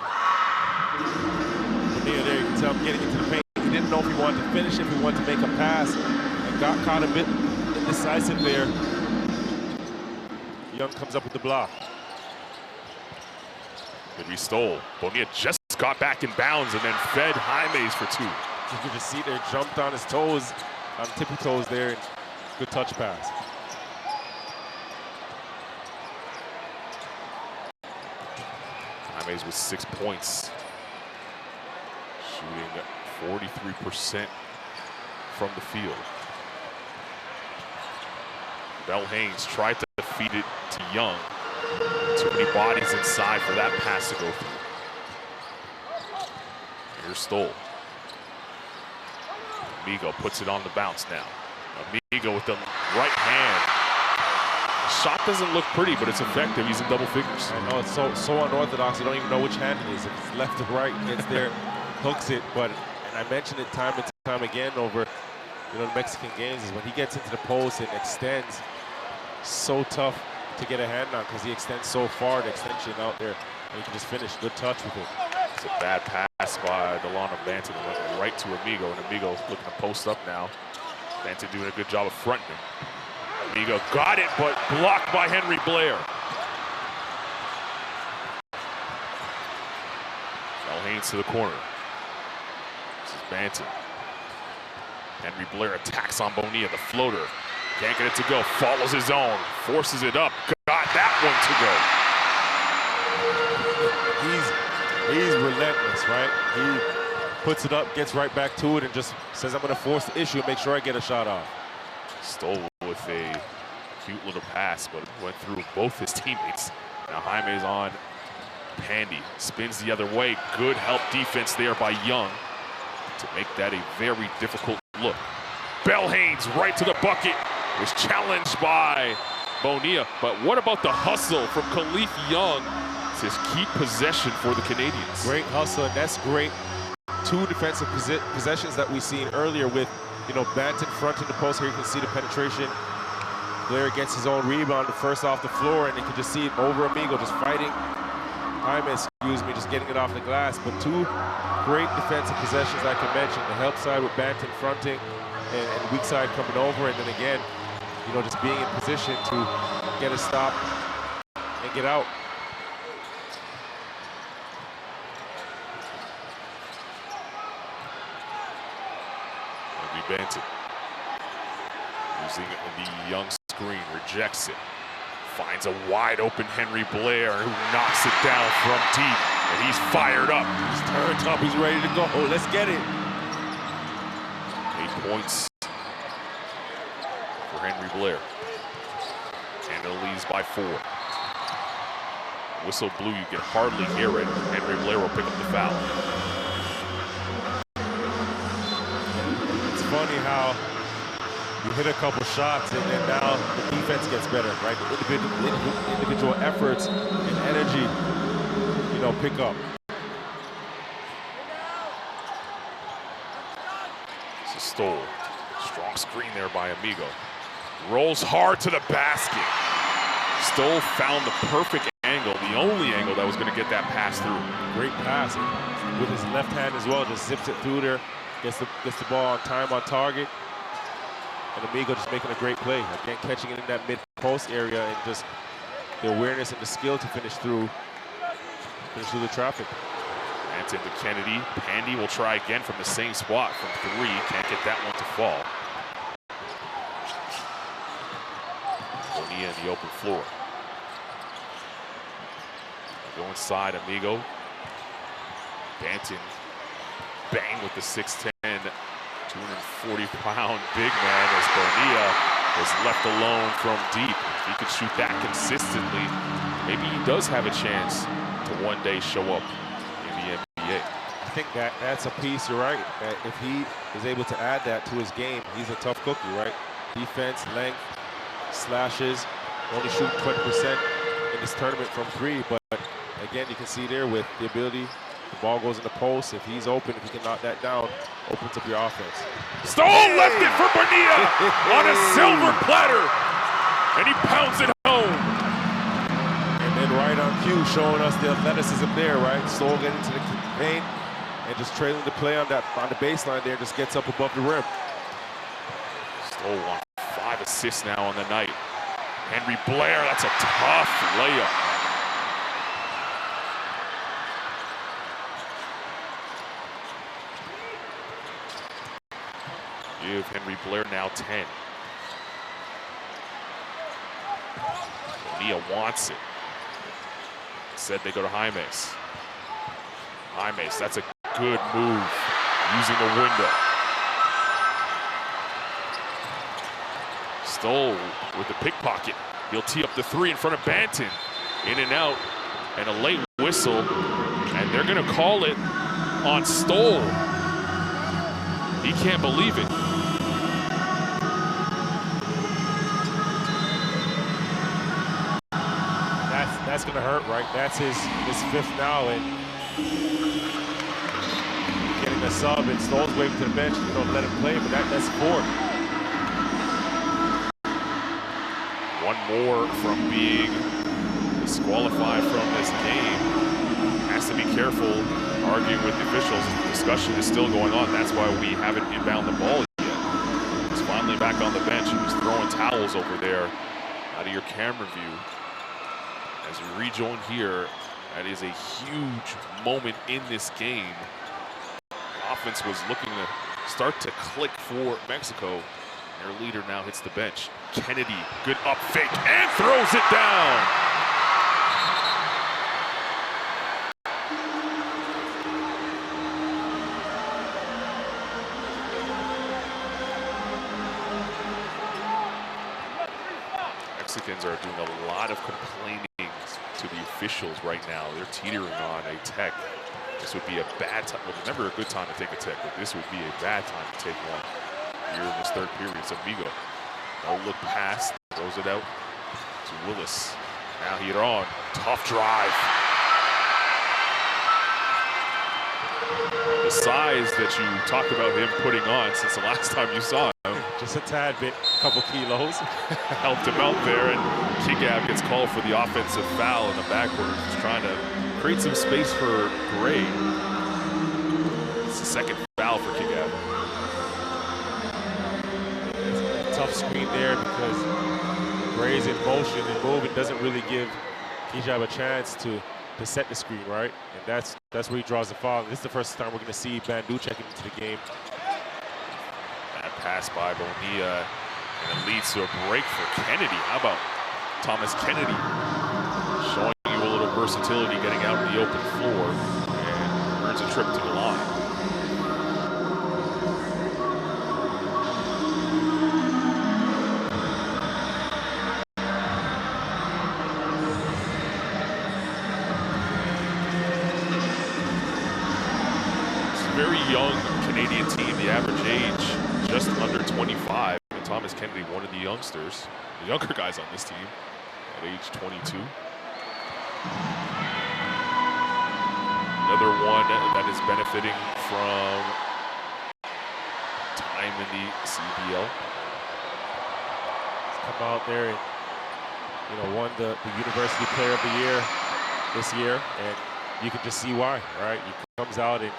Bonilla there, you can tell him getting into the paint. He didn't know if he wanted to finish, if he wanted to make a pass, and got caught a bit indecisive there. Young comes up with the block. Good restole. Bonilla just got back in bounds and then fed Jaimes for two. You can just see there, jumped on his toes, on tippy toes there, and good touch pass. Jaimes with 6 points, shooting 43% from the field. Bell Haynes tried to feed it to Young. Too many bodies inside for that pass to go through. Here's Stoll. Amigo puts it on the bounce now. Amigo with the right hand. Shot doesn't look pretty, but it's effective. He's in double figures. I know, it's so unorthodox. You don't even know which hand it is. If it's left or right, it's there, hooks it. But, and I mentioned it time and time again over, you know, the Mexican games, is when he gets into the post and extends, so tough to get a hand on because he extends so far, the extension out there, and he can just finish. Good touch with it. It's a bad pass by Delano Banton. Went right to Amigo, and Amigo looking to post up now. Banton doing a good job of fronting him. Amigo got it, but blocked by Henry Blair. Bell Haynes to the corner. This is Banton. Henry Blair attacks on Bonilla, the floater. Can't get it to go, follows his own, forces it up, got that one to go. He's relentless, right? He puts it up, gets right back to it, and just says, I'm going to force the issue and make sure I get a shot off. Stoll with a cute little pass, but went through both his teammates. Now Jaime's on Pandy, spins the other way. Good help defense there by Young to make that a very difficult look. Bell Haynes right to the bucket, was challenged by Bonilla. But what about the hustle from Khalif Young to keep possession for the Canadians? Great hustle, and that's great. Two defensive possessions that we seen earlier with, you know, Banton fronting the post. Here you can see the penetration. Blair gets his own rebound, first off the floor, and you can just see it over Amigo, just fighting. Just getting it off the glass. But two great defensive possessions, like I mentioned. The help side with Banton fronting and weak side coming over, and then again, you know, just being in position to get a stop and get out. Banton using the Young screen, rejects it, finds a wide open Henry Blair who knocks it down from deep, and he's fired up. He's turned up, he's ready to go. Let's get it. 8 points for Henry Blair. Canada leads by 4. Whistle blew, you can hardly hear it. Henry Blair will pick up the foul. Funny how you hit a couple shots and then now the defense gets better, right? The individual efforts and energy, you know, pick up. This is Stoll. Strong screen there by Amigo. Rolls hard to the basket. Stoll found the perfect angle, the only angle that was going to get that pass through. Great pass, and with his left hand as well, just zips it through there, gets the ball on time, on target. And Amigo just making a great play. Again, catching it in that mid-post area and just the awareness and the skill to finish through the traffic. Banton to Kennedy. Pandy will try again from the same spot from 3. Can't get that one to fall. Bonilla in the open floor. Go inside, Amigo. Banton, bang with the 6'10", 240-pound big man as Bonilla was left alone from deep. If he could shoot that consistently, maybe he does have a chance to one day show up in the NBA. I think that's a piece, you're right. That if he is able to add that to his game, he's a tough cookie, right? Defense, length, slashes, only shooting 20% in this tournament from 3, but again, you can see there with the ability, the ball goes in the post. If he's open, if he can knock that down, opens up your offense. Stoll left it for Bonilla on a silver platter, and he pounds it home. And then right on cue, showing us the athleticism there, right? Stoll getting to the paint and just trailing the play on the baseline there, just gets up above the rim. Stoll on 5 assists now on the night. Henry Blair, that's a tough layup. Give Henry Blair now 10. Bonilla wants it. Said they go to Jaimes. Jaimes, that's a good move, using the window. Stoll with the pickpocket. He'll tee up the 3 in front of Banton. In and out, and a late whistle, and they're gonna call it on Stoll. He can't believe it. That's gonna hurt, right? That's his 5th now, and getting a sub, and Stoll's waving to the bench. You don't let him play, but that's 4. One more from being disqualified from this game. Has to be careful arguing with the officials. The discussion is still going on. That's why we haven't inbound the ball yet. He's finally back on the bench. He was throwing towels over there out of your camera view. As we rejoin here, that is a huge moment in this game. Offense was looking to start to click for Mexico. Their leader now hits the bench. Kennedy, good up fake, and throws it down. Mexicans are doing a lot of complaining to the officials right now. They're teetering on a tech. This would be a bad time. Well, never a good time to take a tech, but this would be a bad time to take one here in this 3rd period. It's Amigo. No look pass, throws it out to Willis. Now he's on. Tough drive. The size that you talked about him putting on since the last time you saw him. Just a tad bit, couple kilos. Helped him out there, and Kigab gets called for the offensive foul in the backcourt. He's trying to create some space for Gray. It's the 2nd foul for Kigab. Tough screen there because Gray's in motion and moving, doesn't really give Kigab a chance to set the screen, right? And that's where he draws the foul. This is the first time we're going to see Bandu checking into the game. That pass by Bonilla, and it leads to a break for Kennedy. How about Thomas Kennedy showing you a little versatility, getting out in the open floor, and earns a trip to the line. Very young Canadian team, the average age just under 25, and Thomas Kennedy, one of the youngsters, the younger guys on this team at age 22. Another one that is benefiting from time in the CBL. Come out there and won the University Player of the Year this year, and you can just see why, right? He comes out and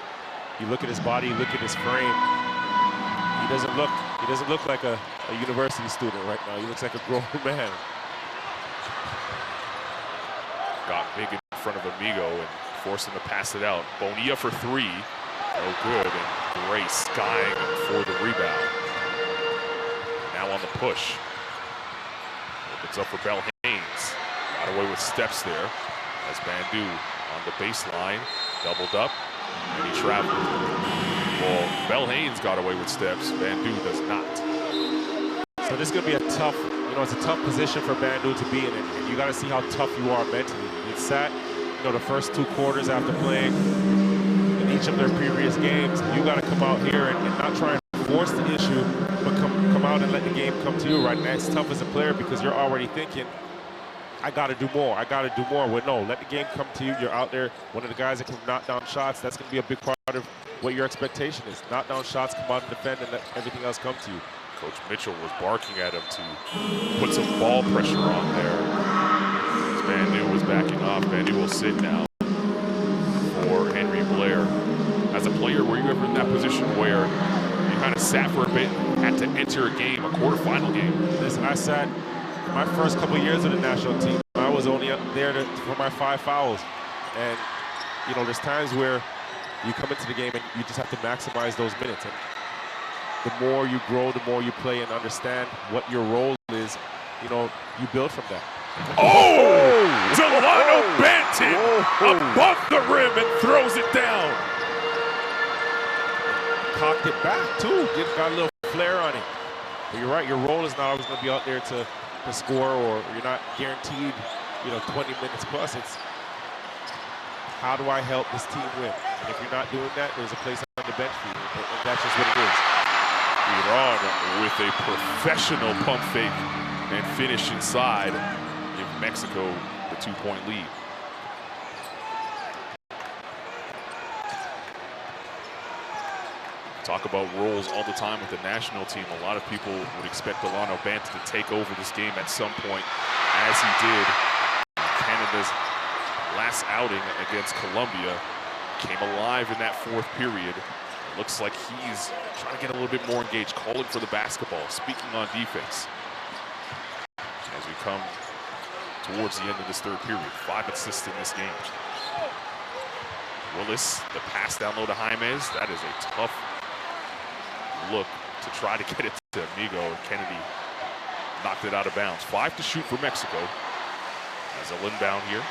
you look at his body, you look at his frame. He doesn't look like a university student right now. He looks like a grown man. Got big in front of Amigo and forced him to pass it out. Bonilla for three. No good, and Gray skying for the rebound. Now on the push. Opens up for Bell Haynes. Got away with steps there. As Bandu on the baseline, doubled up, and he traveled. Well, Bell Haynes got away with steps. Bandu does not. So this is going to be a tough, it's a tough position for Bandu to be in, and you got to see how tough you are mentally. He sat, the first 2 quarters after playing in each of their previous games. You got to come out here and not try and force the issue, but come out and let the game come to you, right? And that's tough as a player because you're already thinking, I got to do more. I got to do more. Well, no, let the game come to you. You're out there, one of the guys that can knock down shots. That's going to be a big part of what your expectation is. Knock down shots, come out and defend, and let everything else come to you. Coach Mitchell was barking at him to put some ball pressure on there. As Bandu was backing off. Bandu will sit now for Henry Blair. As a player, were you ever in that position where you kind of sat for a bit, had to enter a game, a quarterfinal game? Listen, I sat my first couple of years of the national team. I was only up there for my 5 fouls. And, there's times where you come into the game and you just have to maximize those minutes. And the more you grow, the more you play and understand what your role is, you build from that. Oh! Delano Banton above the rim and throws it down. Cocked it back, too. Got a little flair on it. But you're right, your role is not always going to be out there to score, or you're not guaranteed, 20 minutes plus. It's how do I help this team win? And if you're not doing that, there's a place on the bench for you, and that's just what it is. Iran with a professional pump fake and finish inside, give Mexico the 2-point lead. Talk about roles all the time with the national team. A lot of people would expect Delano Banton to take over this game at some point, as he did. Canada's last outing against Colombia came alive in that 4th period. It looks like he's trying to get a little bit more engaged, calling for the basketball, speaking on defense. As we come towards the end of this 3rd period, 5 assists in this game. Willis, the pass down low to Jaimez. That is a tough look to try to get it to Amigo, and Kennedy knocked it out of bounds. 5 to shoot for Mexico. As a inbound here.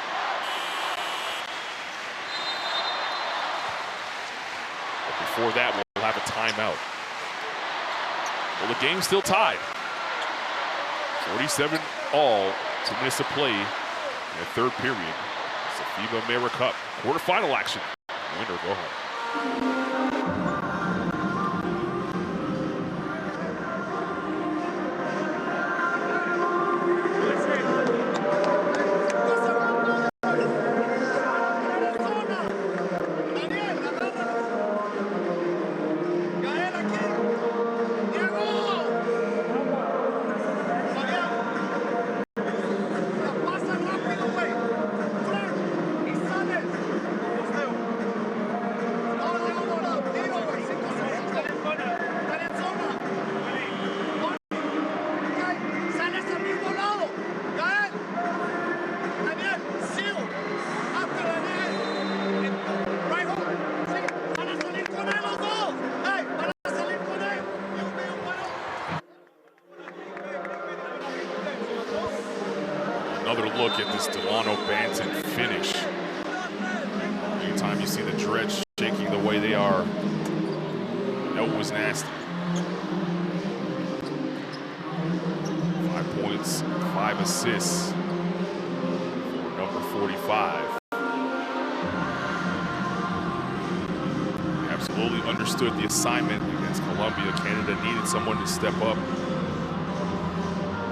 But before that, we'll have a timeout. Well, the game's still tied. 47 all, 2 minutes to play in the 3rd period. It's the FIBA Americup quarterfinal action. Win or go home. Another look at this Delano Banton finish. Anytime you see the Dredge shaking the way they are, you know it was nasty. 5 points, 5 assists for number 45. They absolutely understood the assignment against Colombia. Canada needed someone to step up.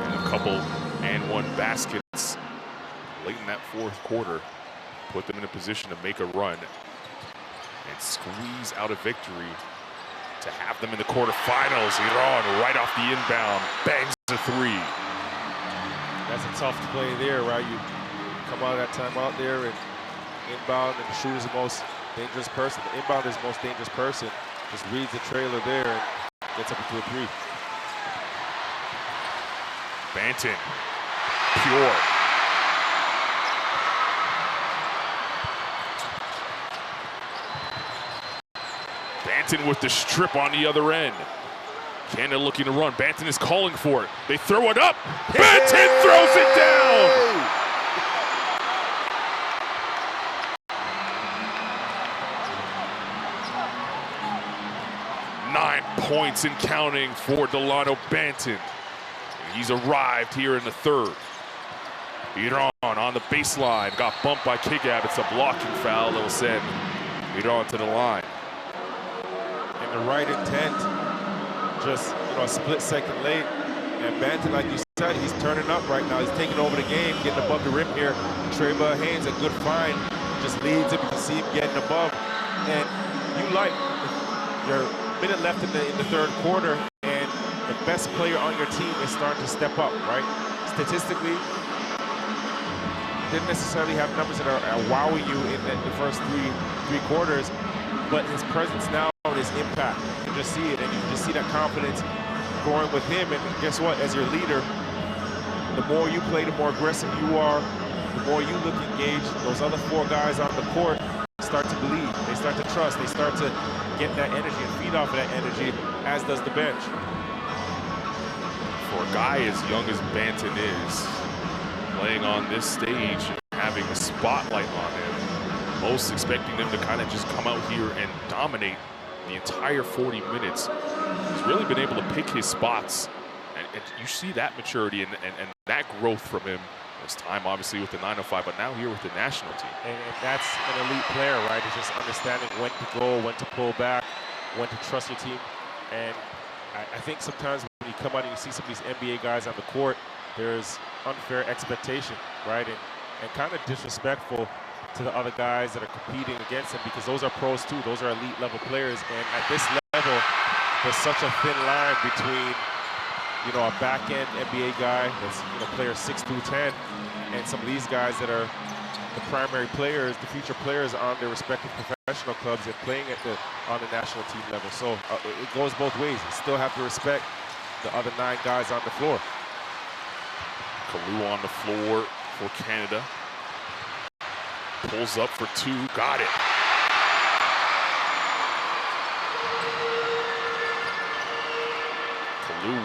And a couple and 1 baskets late in that 4th quarter put them in a position to make a run and squeeze out a victory to have them in the quarterfinals. Iran right off the inbound bangs a 3. That's a tough play there, right? You come out of that timeout there and inbound, and the shooter's the most dangerous person. The inbound is the most dangerous person. Just reads the trailer there and gets up into a three. Banton, pure. Banton with the strip on the other end. Canada looking to run. Banton is calling for it. They throw it up. Banton throws it down. Nine points and counting for Delano Banton. He's arrived here in the third. Iran on the baseline. Got bumped by Kigab. It's a blocking foul that will send Iran to the line. And the right intent, just a split second late. And Banton, like you said, he's turning up right now. He's taking over the game, getting above the rim here. Treva Haynes, a good find, just leads him. You can see him getting above. And you like your minute left in the third quarter, and the best player on your team is starting to step up, right? Statistically, didn't necessarily have numbers that are wowing you in the first three quarters, but his presence now and his impact, you can just see it, and you can just see that confidence growing with him. And guess what? As your leader, the more you play, the more aggressive you are, the more you look engaged. Those other four guys on the court start to believe, they start to trust, they start to get that energy and feed off of that energy, as does the bench. For a guy as young as Banton is, playing on this stage and having a spotlight on him, most expecting them to kind of just come out here and dominate the entire 40 minutes. He's really been able to pick his spots, and you see that maturity and that growth from him. His time obviously with the 905, but now here with the national team. And that's an elite player, right? It's just understanding when to go, when to pull back, when to trust your team. And I think sometimes when you come out and you see some of these NBA guys on the court, there's unfair expectation, right? And kind of disrespectful to the other guys that are competing against them, because those are pros too. Those are elite level players. And at this level, there's such a thin line between a back-end NBA guy that's player 6 through 10, and some of these guys that are the primary players, the future players on their respective professional clubs and playing on the national team level. So it goes both ways. You still have to respect the other 9 guys on the floor. Kalu on the floor for Canada. Pulls up for 2, got it.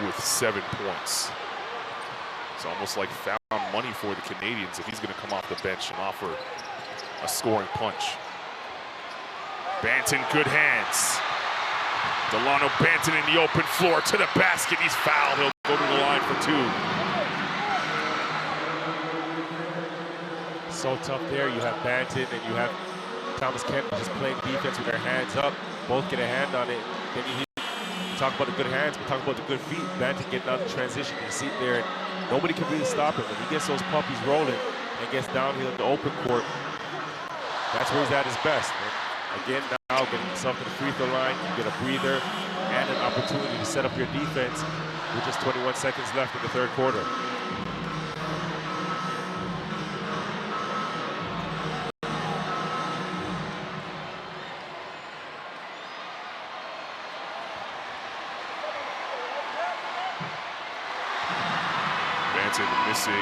With 7 points. It's almost like found money for the Canadians if he's going to come off the bench and offer a scoring punch. Banton, good hands. Delano Banton in the open floor to the basket. He's fouled. He'll go to the line for 2. So tough there. You have Banton and you have Thomas Kent just playing defense with their hands up. Both get a hand on it. Then you talk about the good hands, we talk about the good feet. Banton getting out of transition, you see it there, and nobody can really stop him. When he gets those puppies rolling and gets downhill in the open court, that's where he's at his best. And again, now getting himself to the free throw line, you get a breather and an opportunity to set up your defense with just 21 seconds left in the third quarter. Missing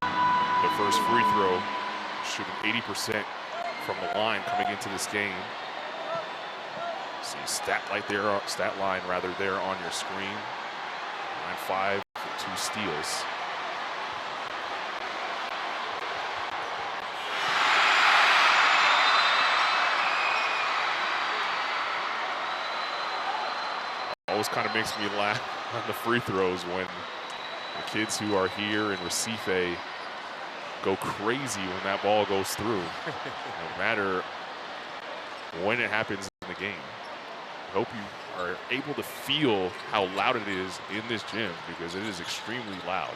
the first free throw, shooting 80% from the line coming into this game. See stat line there on your screen. 9-5 for 2 steals. Always kind of makes me laugh on the free throws when the kids who are here in Recife go crazy when that ball goes through, no matter when it happens in the game. I hope you are able to feel how loud it is in this gym, because it is extremely loud.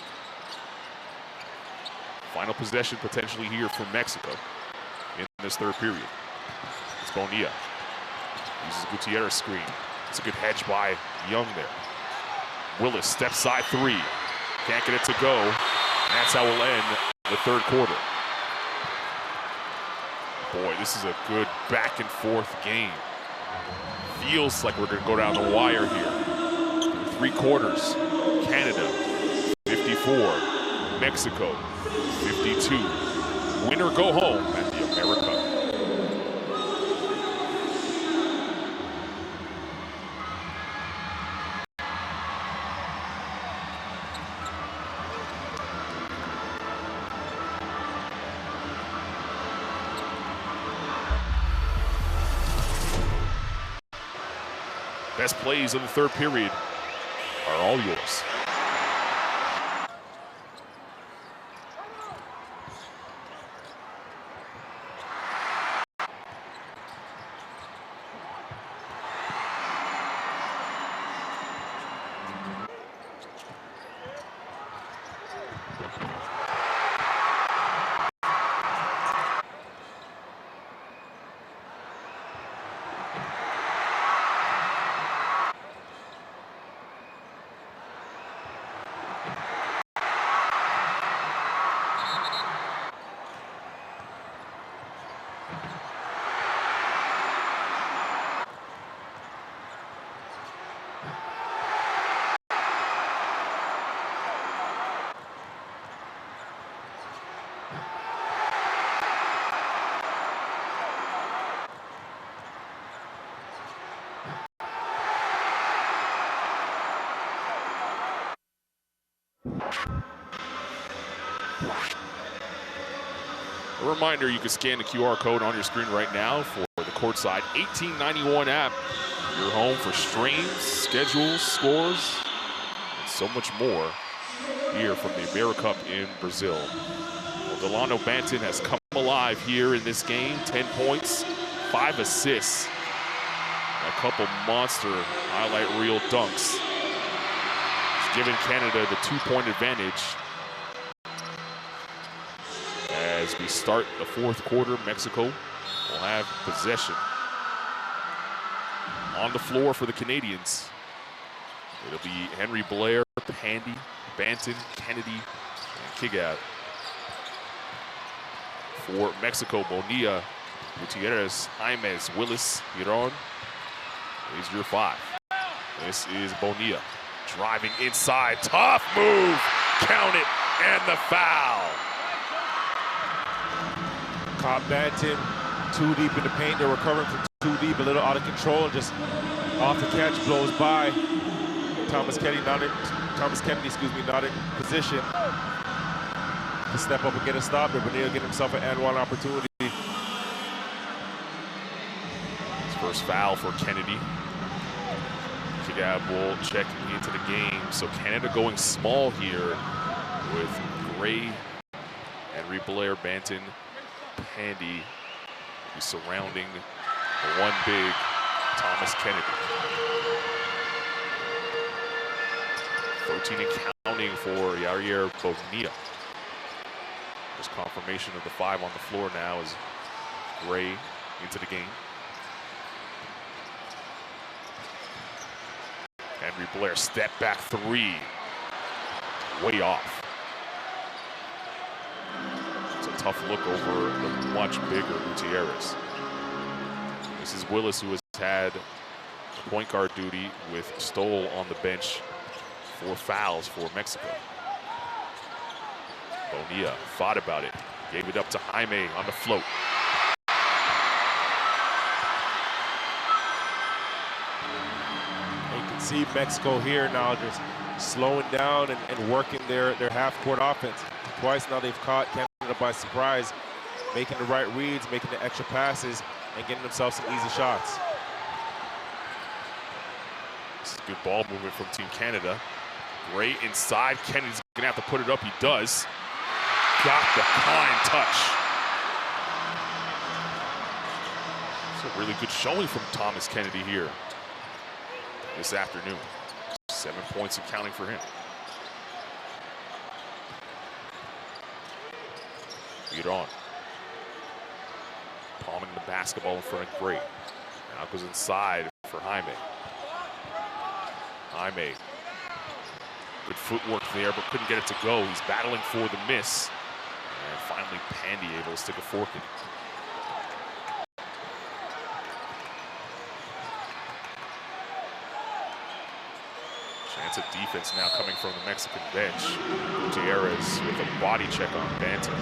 Final possession potentially here for Mexico in this third period. It's Bonilla. Uses Gutierrez screen. It's a good hedge by Young there. Willis, step side 3. Can't get it to go. That's how we'll end the third quarter. Boy, this is a good back and forth game. Feels like we're going to go down the wire here. 3 quarters. Canada, 54. Mexico, 52. Winner go home at the Americup. Best plays of the third period are all yours. A reminder, you can scan the QR code on your screen right now for the Courtside 1891 app. Your home for streams, schedules, scores, and so much more here from the Americup in Brazil. Well, Delano Banton has come alive here in this game. 10 points, 5 assists, and a couple monster highlight reel dunks. He's given Canada the 2-point advantage. As we start the fourth quarter, Mexico will have possession. On the floor for the Canadians, it'll be Henry Blair, Pandy, Banton, Kennedy, and Kigab. For Mexico, Bonilla, Gutierrez, Jaimes, Willis, Giron. Here's your 5. This is Bonilla driving inside. Tough move. Count it, and the foul. Caught Banton too deep in the paint. They're recovering from too deep, a little out of control, and just off the catch blows by. Thomas Kennedy, not in position to step up and get a stop there, but he'll get himself an and one opportunity. His first foul for Kennedy. Kigab will checking into the game. So Canada going small here with Gray, Henry Blair, Banton, Pandy surrounding the one big Thomas Kennedy. 13 and counting for Yair Bonilla. There's confirmation of the 5 on the floor now as Gray into the game. Henry Blair step back 3. Way off. It's a tough look over the much bigger Gutierrez. This is Willis, who has had point guard duty with Stoll on the bench for fouls for Mexico. Bonilla thought about it, gave it up to Jaime on the float. You can see Mexico here now just slowing down and working their half-court offense. Twice now they've caught Canada by surprise, making the right reads, making the extra passes, and getting themselves some easy shots. This is good ball movement from Team Canada. Gray inside. Kennedy's gonna have to put it up. He does. Got the kind touch. It's a really good showing from Thomas Kennedy here this afternoon. 7 points and counting for him. Beat on. Palming the basketball in front of Gray. Now goes inside for Jaime. Jaime Good footwork there, but couldn't get it to go. He's battling for the miss. And finally, Pandy able to stick a fork in. Chance at defense now coming from the Mexican bench. Gutierrez with a body check on Banton.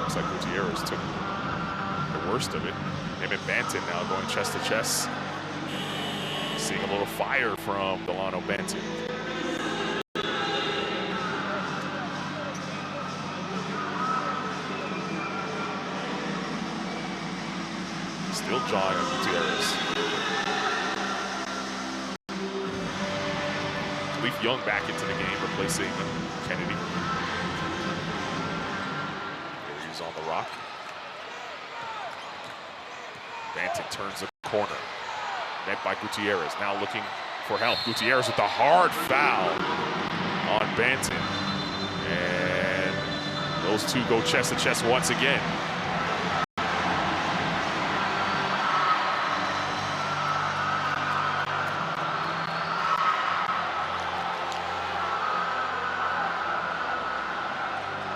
Looks like Gutierrez took the worst of it. Him and Banton now going chest to chest. Seeing a little fire from Delano Banton. Still jawing at Gutierrez. Leaf Young back into the game, replacing Kennedy. He's on the rock. Banton turns the corner. Met by Gutierrez, now looking for help. Gutierrez with the hard foul on Banton. And those two go chest to chest once again.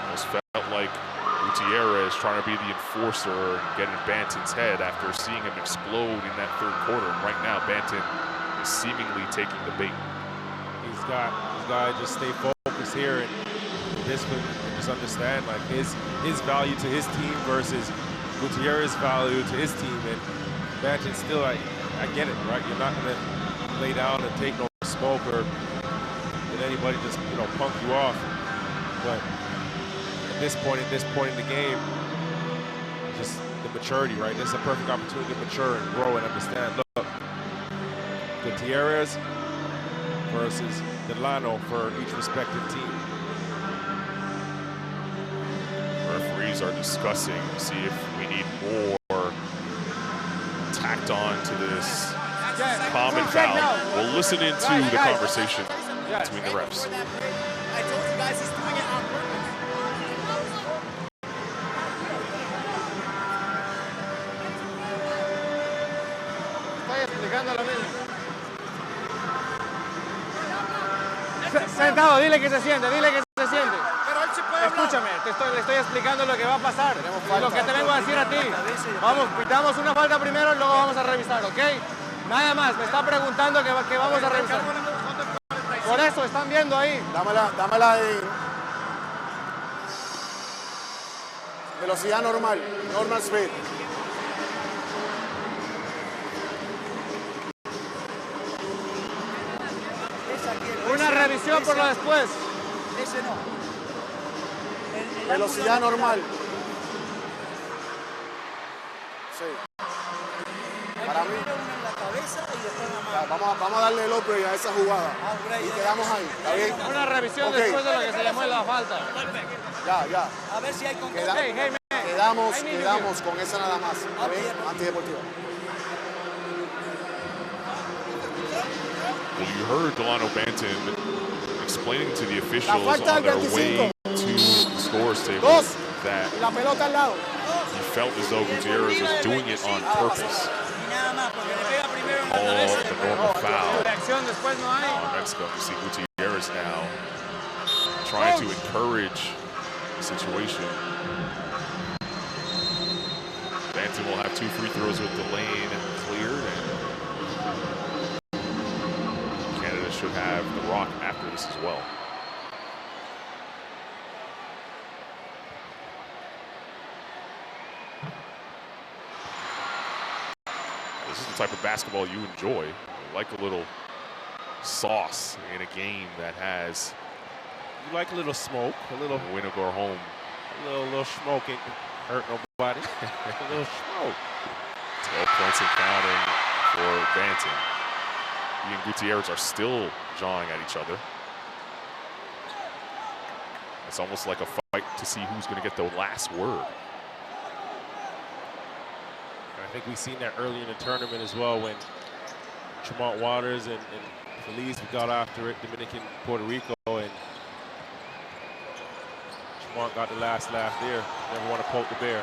Almost felt like Gutierrez trying to be the enforcer and get in Banton's head after seeing him explode in that third quarter. And right now, Banton is seemingly taking the bait. He's got to just stay focused here and discipline and just understand like his value to his team versus Gutierrez's value to his team. And Banton still, I get it, right? You're not going to lay down and take no smoke or let anybody just punk you off. But at this point in the game, just the maturity, right? This is a perfect opportunity to mature and grow and understand. Look, Gutierrez versus Delano for each respective team. Referees are discussing to see if we need more tacked on to this common foul. We'll listen into the conversation between the refs. I told you guys he's doing it on purpose. Sentado, dile que se siente, dile que se siente. Pero él se puede hablar. Escúchame, le estoy explicando lo que va a pasar. Y lo que te vengo a decir a ti. Vamos, pitamos una falta primero y luego vamos a revisar, ¿ok? Nada más, me está preguntando que vamos a revisar. Por eso, están viendo ahí. Dámela ahí. Velocidad normal, normal speed. Una revisión por lo después. Ese no. Velocidad normal. Sí. Para mí. En la cabeza y después en la mano. Vamos a darle el upgrade a esa jugada. Y quedamos ahí. ¿Está bien? Una revisión Okay. después de lo que se llamó la falta. Ya. A ver si hay contacto. Quedamos con esa nada más. ¿Está bien? Antideportiva. Well, you heard Delano Banton explaining to the officials on their way to the scores table that La pelota al lado. he felt as though Gutierrez was doing it on purpose. Y nada más, porque le pega primero en la All cabeza. the normal foul Reacción después no hay. on Mexico. You see Gutierrez now trying to encourage the situation. Banton will have 2 free throws with the lane cleared, and Canada should have the rock after this as well. This is the type of basketball you enjoy. You like a little sauce in a game that has You like a little smoke, a little win or go home. smoke ain't hurt nobody. A little smoke. 12 points and counting for Banton. He and Gutierrez are still jawing at each other. It's almost like a fight to see who's going to get the last word. I think we've seen that early in the tournament as well when Tremont Waters and Feliz got after it, Dominican, Puerto Rico, and Tremont got the last laugh there. Never want to poke the bear.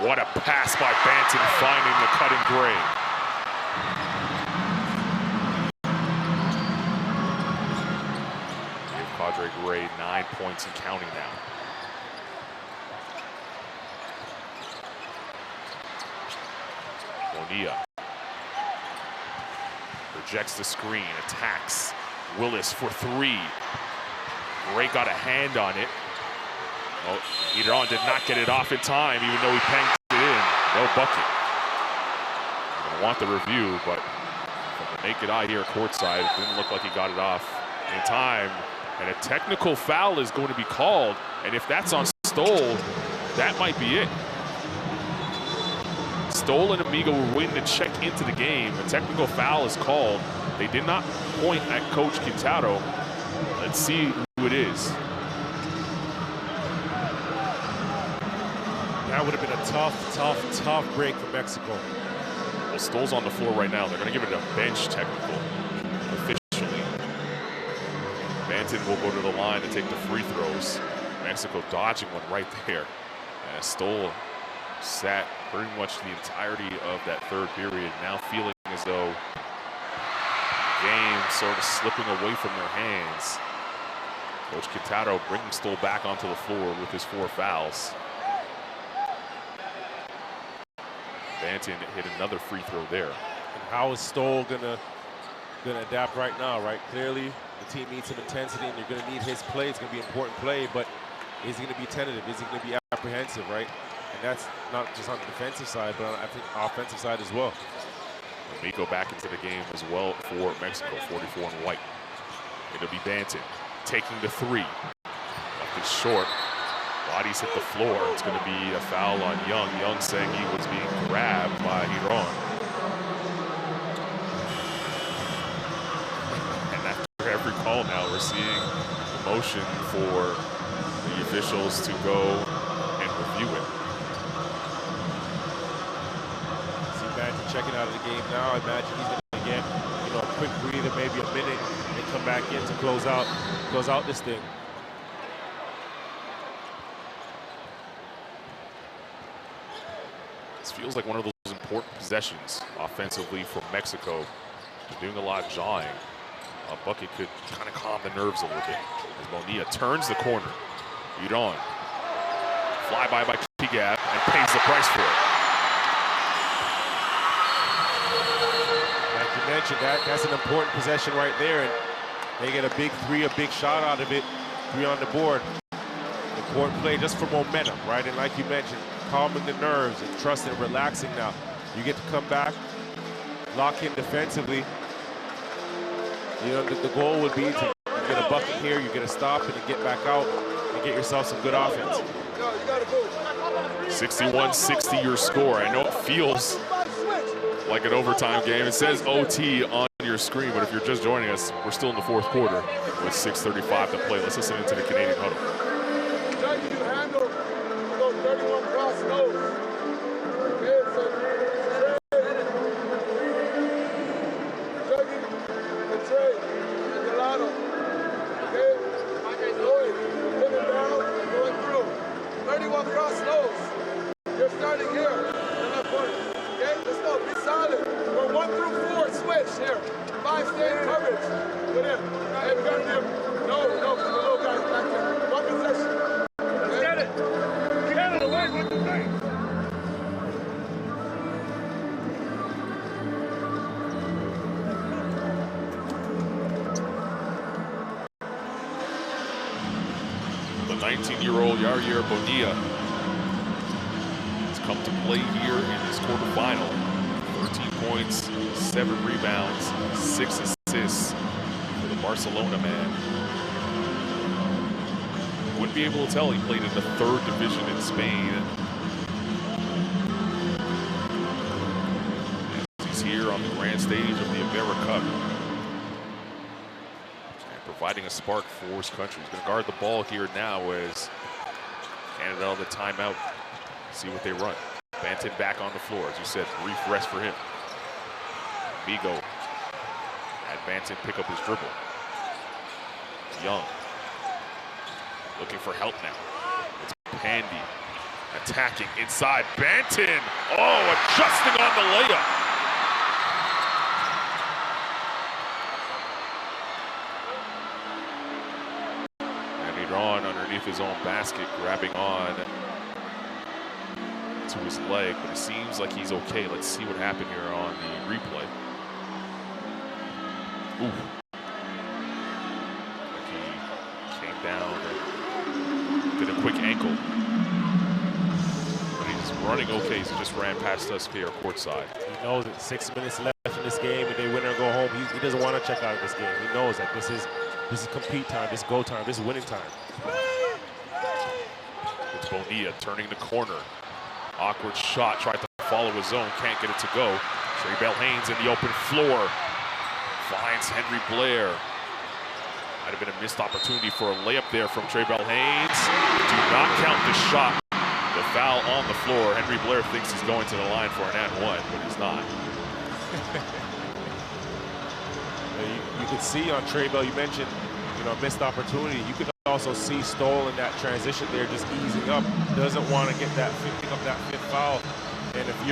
What a pass by Banton finding the cutting gray. Padre Gray, 9 points and counting now. Bonilla rejects the screen, attacks Willis for three. Gray got a hand on it. Oh, Hidron did not get it off in time, even though he panged it in. No bucket. I'm gonna want the review, but from the naked eye here courtside, it didn't look like he got it off in time. And a technical foul is going to be called. And if that's on Stoll, that might be it. Stoll and Amigo were waiting to check into the game. A technical foul is called. They did not point at Coach Quintero. Let's see who it is. That would have been a tough break for Mexico. Well, Stoll's on the floor right now. They're going to give it a bench technical officially. Banton will go to the line to take the free throws. Mexico dodging one right there. As Stoll sat pretty much the entirety of that third period, now feeling as though the game sort of slipping away from their hands. Coach Quintero bringing Stoll back onto the floor with his 4 fouls. Banton hit another free throw there. And how is Stoll gonna adapt right now, right? Clearly, the team needs some intensity, and you're gonna need his play. It's gonna be an important play, but is he gonna be tentative? Is he gonna be apprehensive, right? And that's not just on the defensive side, but on, I think, offensive side as well. Amigo back into the game as well for Mexico, 44 in white. It'll be Banton taking the 3. Left is short. Bodies hit the floor. It's going to be a foul on Young. Young saying he was being grabbed by Hidron. And after every call now, we're seeing the motion for the officials to go and review it. See Banton checking out of the game now. I imagine he's going to get, a quick breather, maybe a minute, and come back in to close out this thing. Feels like one of those important possessions offensively for Mexico. They're doing a lot of jawing. A bucket could kind of calm the nerves a little bit. As Bonilla turns the corner. Hidron. Flyby by Kigab and pays the price for it. Like you mentioned, that's an important possession right there. And they get a big 3, a big shot out of it. 3 on the board. Important play just for momentum, right? And like you mentioned, calming the nerves and trusting and relaxing now. You get to come back, lock in defensively. The goal would be to get a bucket here, you get a stop, and you get back out and get yourself some good offense. 61-60 your score. I know it feels like an overtime game. It says OT on your screen, but if you're just joining us, we're still in the 4th quarter with 6:35 to play. Let's listen into the Canadian huddle. You handle those 31 cross nose. Okay, so Juggy, the tray, and the lotto. Okay? Lloyd, put it down, going through. 31 cross nose. You're starting here in that corner. Okay? Let's go. Be solid. We're 1 through 4 switch here. 5 stay in coverage. Put in. Hey, we got him. No, the little guys back there. 1 possession. The 19-year-old Yair Bonilla has come to play here in this quarterfinal. 13 points, 7 rebounds, 6 assists for the Barcelona man. Wouldn't be able to tell he played in the 3rd division in Spain. He's here on the grand stage of the Americup. And providing a spark for his country. He's going to guard the ball here now as Canada on the timeout. See what they run. Banton back on the floor. As you said, brief rest for him. Amigo had Banton pick up his dribble. Young. Looking for help now. It's Pandy attacking inside. Banton. Oh, adjusting on the layup. underneath his own basket, grabbing on to his leg, but it seems like he's okay. Let's see what happened here on the replay. Ooh. Like he came down and did a quick ankle. But he's running okay. He just ran past us here courtside. He knows that 6 minutes left in this game, and they win or go home. He doesn't want to check out of this game. He knows that this is compete time, this is go time, this is winning time. It's Bonilla turning the corner. Awkward shot, tried to follow his zone, can't get it to go. Trey Bell-Haynes in the open floor. Finds Henry Blair. Might have been a missed opportunity for a layup there from Trey Bell-Haynes. Do not count the shot. The foul on the floor. Henry Blair thinks he's going to the line for an and one, but he's not. You could see on Trey Bell, you mentioned, missed opportunity. You could also see Stoll in that transition there, just easing up. Doesn't want to get that pick up that fifth foul. And if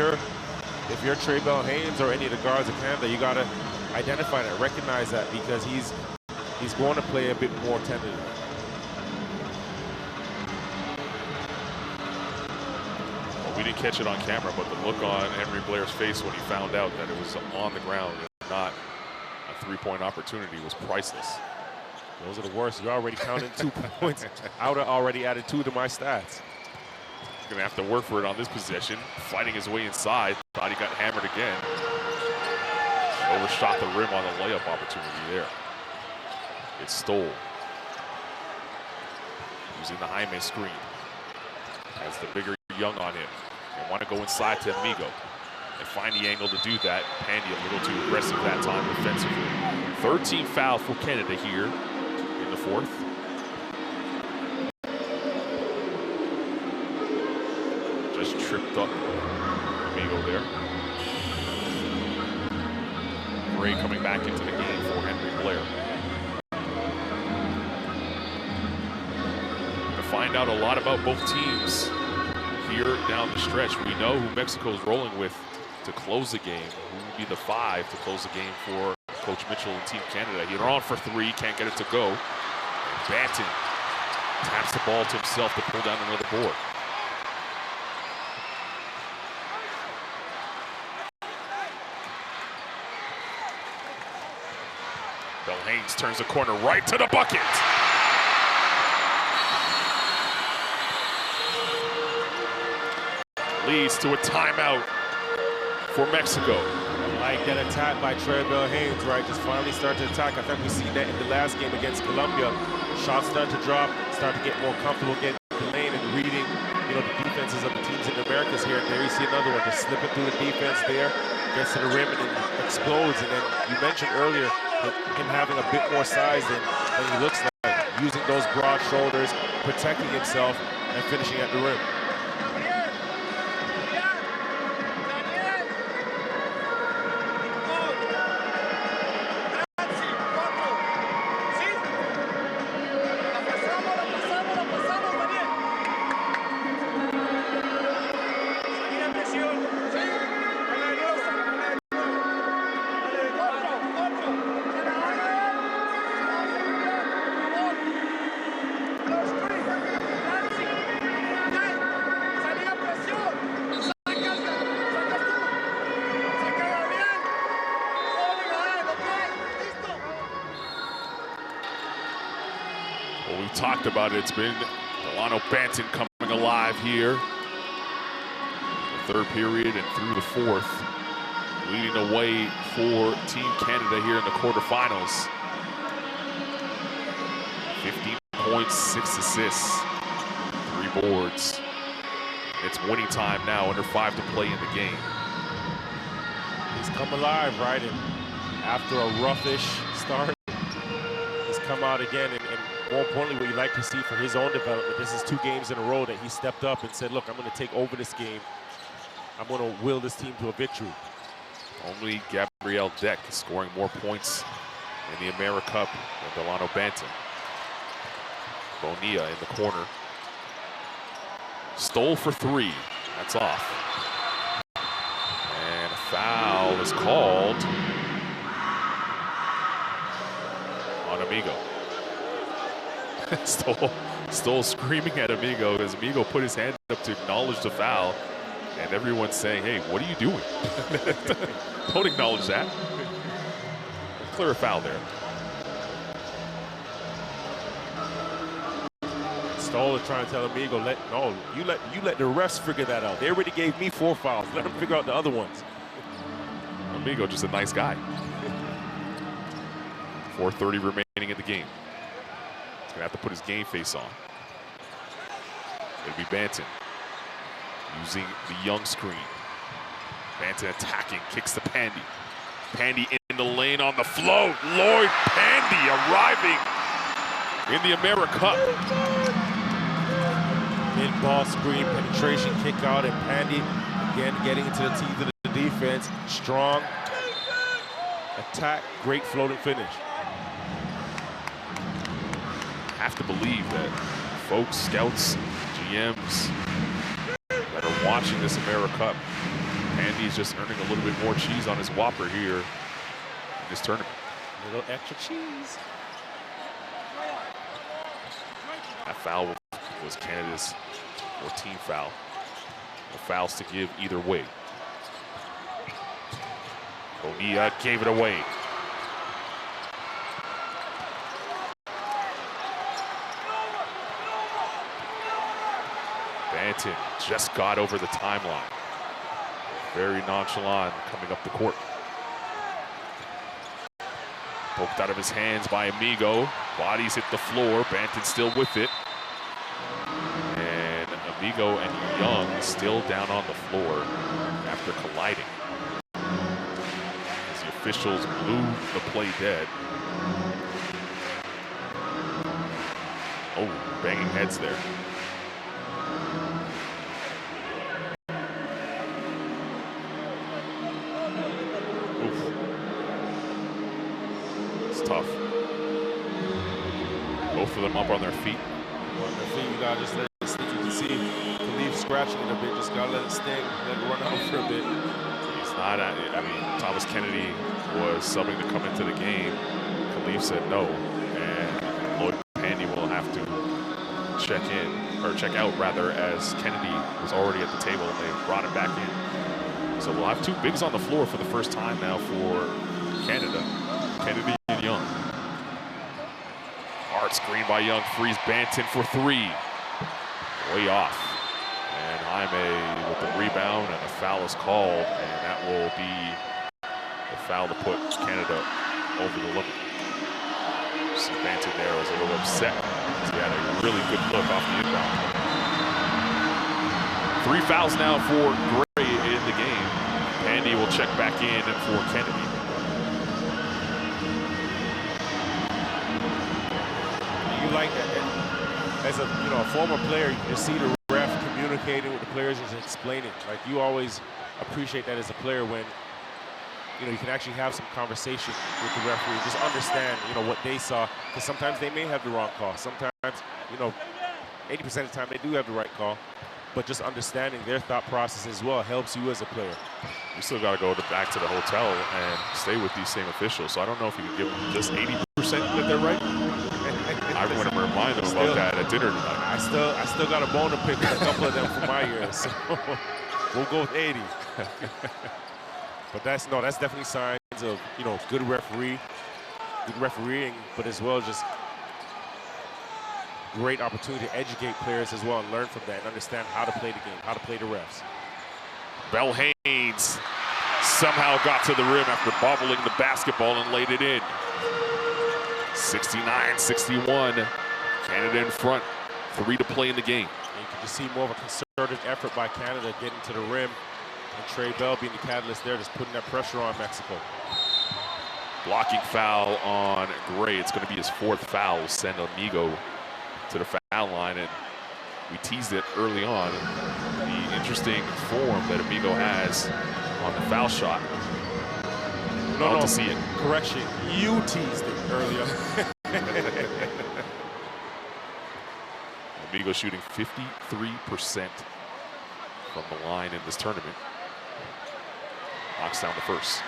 you're Trey Bell-Haynes or any of the guards of Canada, you got to identify that, recognize that, because he's going to play a bit more tentative. Well, we didn't catch it on camera, but the look on Henry Blair's face when he found out that it was on the ground and not a three-point opportunity was priceless. Those are the worst. You're already counting 2 points. I would have already added 2 to my stats. Gonna have to work for it on this possession. Fighting his way inside. Thought he got hammered again. Overshot the rim on the layup opportunity there. It's Stoll. Using the Jaime screen. Has the bigger Young on him. They want to go inside to Amigo. They find the angle to do that. Pandy a little too aggressive that time defensively. 13 foul for Canada here in the fourth. Just tripped up Amigo there. Gray coming back into the game for Henry Blair. To find out a lot about both teams here down the stretch. We know who Mexico's rolling with to close the game. Who will be the 5 to close the game for Coach Mitchell and Team Canada. He's on for 3, can't get it to go. And Banton taps the ball to himself to pull down another board. Bell-Haynes turns the corner right to the bucket. Leads to a timeout for Mexico. I like that attack by Trey Bell-Haynes, right? Just finally start to attack. I think we seen that in the last game against Colombia. Shots start to drop, start to get more comfortable getting the lane and reading, the defenses of the teams in the Americas here. And there you see another one, just slipping through the defense there, gets to the rim and then explodes. And then you mentioned earlier him having a bit more size than he looks like, using those broad shoulders, protecting himself, and finishing at the rim. Well, we've talked about it. It's been Delano Banton coming alive here. The third period and through the fourth. Leading the way for Team Canada here in the quarterfinals. 15 points, 6 assists, 3 boards. It's winning time now, under 5 to play in the game. He's come alive, right? And after a roughish start, he's come out again. And more importantly, what you like to see for his own development, this is 2 games in a row that he stepped up and said, look, I'm going to take over this game. I'm going to will this team to a victory. Only Gabriel Deck scoring more points in the Americup than Delano Banton. Bonilla in the corner. Stole for 3. That's off. And a foul is called on Amigo. Stoll screaming at Amigo as Amigo put his hand up to acknowledge the foul. And everyone's saying, hey, what are you doing? Don't acknowledge that. Clear a foul there. Stoll is trying to tell Amigo, you let the refs figure that out. They already gave me 4 fouls. Let them figure out the other ones. Amigo just a nice guy. 4:30 remaining in the game. He's gonna have to put his game face on. It'll be Banton using the Young screen. Banton attacking, kicks to Pandy. Pandy in the lane on the float. Lloyd Pandy arriving in the Americup. In-ball screen, penetration, kick out, and Pandy again getting into the teeth of the defense. Strong attack, great floating finish. Have to believe that folks, scouts, GMs that are watching this Americup, Pandy's just earning a little bit more cheese on his Whopper here in this tournament. A little extra cheese. That foul was Canada's 14th foul. No fouls to give either way. Bonilla gave it away. Banton just got over the timeline. Very nonchalant coming up the court. Poked out of his hands by Amigo. Bodies hit the floor. Banton still with it. And Amigo and Young still down on the floor after colliding. As the officials blew the play dead. Oh, banging heads there. Tough. Both of them up on their feet. On their feet, you gotta just let it stick. You can see Khalif scratching it a bit. Just gotta let it sting, let it run out for a bit. He's not. I mean, Thomas Kennedy was subbing to come into the game. Khalif said no, and Lloyd Pandy will have to check in, or check out rather, as Kennedy was already at the table and they brought him back in. So we'll have 2 bigs on the floor for the first time now for Canada. Kennedy and Young. Hard screen by Young, frees Banton for 3. Way off. And Jaime with the rebound, and a foul is called, and that will be the foul to put Canada over the limit. See Banton there was a little upset. He had a really good look off the inbound. 3 fouls now for Gray in the game. Pandy will check back in for Kennedy. You like that. As a former player, you just see the ref communicating with the players and explaining. Like, you always appreciate that as a player when you can actually have some conversation with the referee, just understand what they saw, because sometimes they may have the wrong call. Sometimes 80% of the time they do have the right call, but just understanding their thought process as well helps you as a player. We still got to go back to the hotel and stay with these same officials. So I don't know if you can give them just 80% that they're right. I'm going to remind them about that at dinner tonight. I still got a bone to pick with a couple of them from my years. So we'll go with 80. But that's definitely signs of good refereeing, but as well just great opportunity to educate players as well and learn from that and understand how to play the game, how to play the refs. Bell Haynes somehow got to the rim after bobbling the basketball and laid it in. 69-61, Canada in front, 3 to play in the game. And you can just see more of a concerted effort by Canada getting to the rim, and Trey Bell being the catalyst there, just putting that pressure on Mexico. Blocking foul on Gray. It's going to be his 4th foul. Send Amigo to the foul line, and we teased it early on. The interesting form that Amigo has on the foul shot. No, to see it. Correction, you teased it earlier. Amigo shooting 53% from the line in this tournament. Knocks down the first.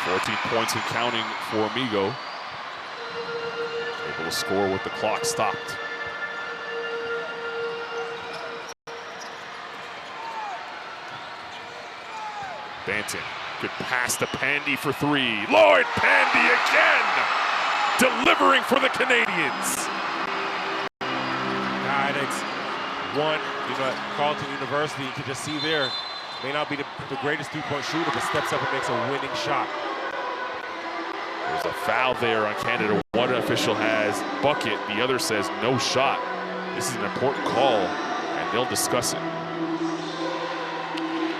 14 points and counting for Amigo. Able to score with the clock stopped. Banton, good pass to Pandy for three. Lloyd Pandy again, delivering for the Canadians. It's one, at Carleton University, you can just see there, may not be the greatest three-point shooter, but steps up and makes a winning shot. There's a foul there on Canada. One official has bucket, the other says no shot. This is an important call, and they'll discuss it.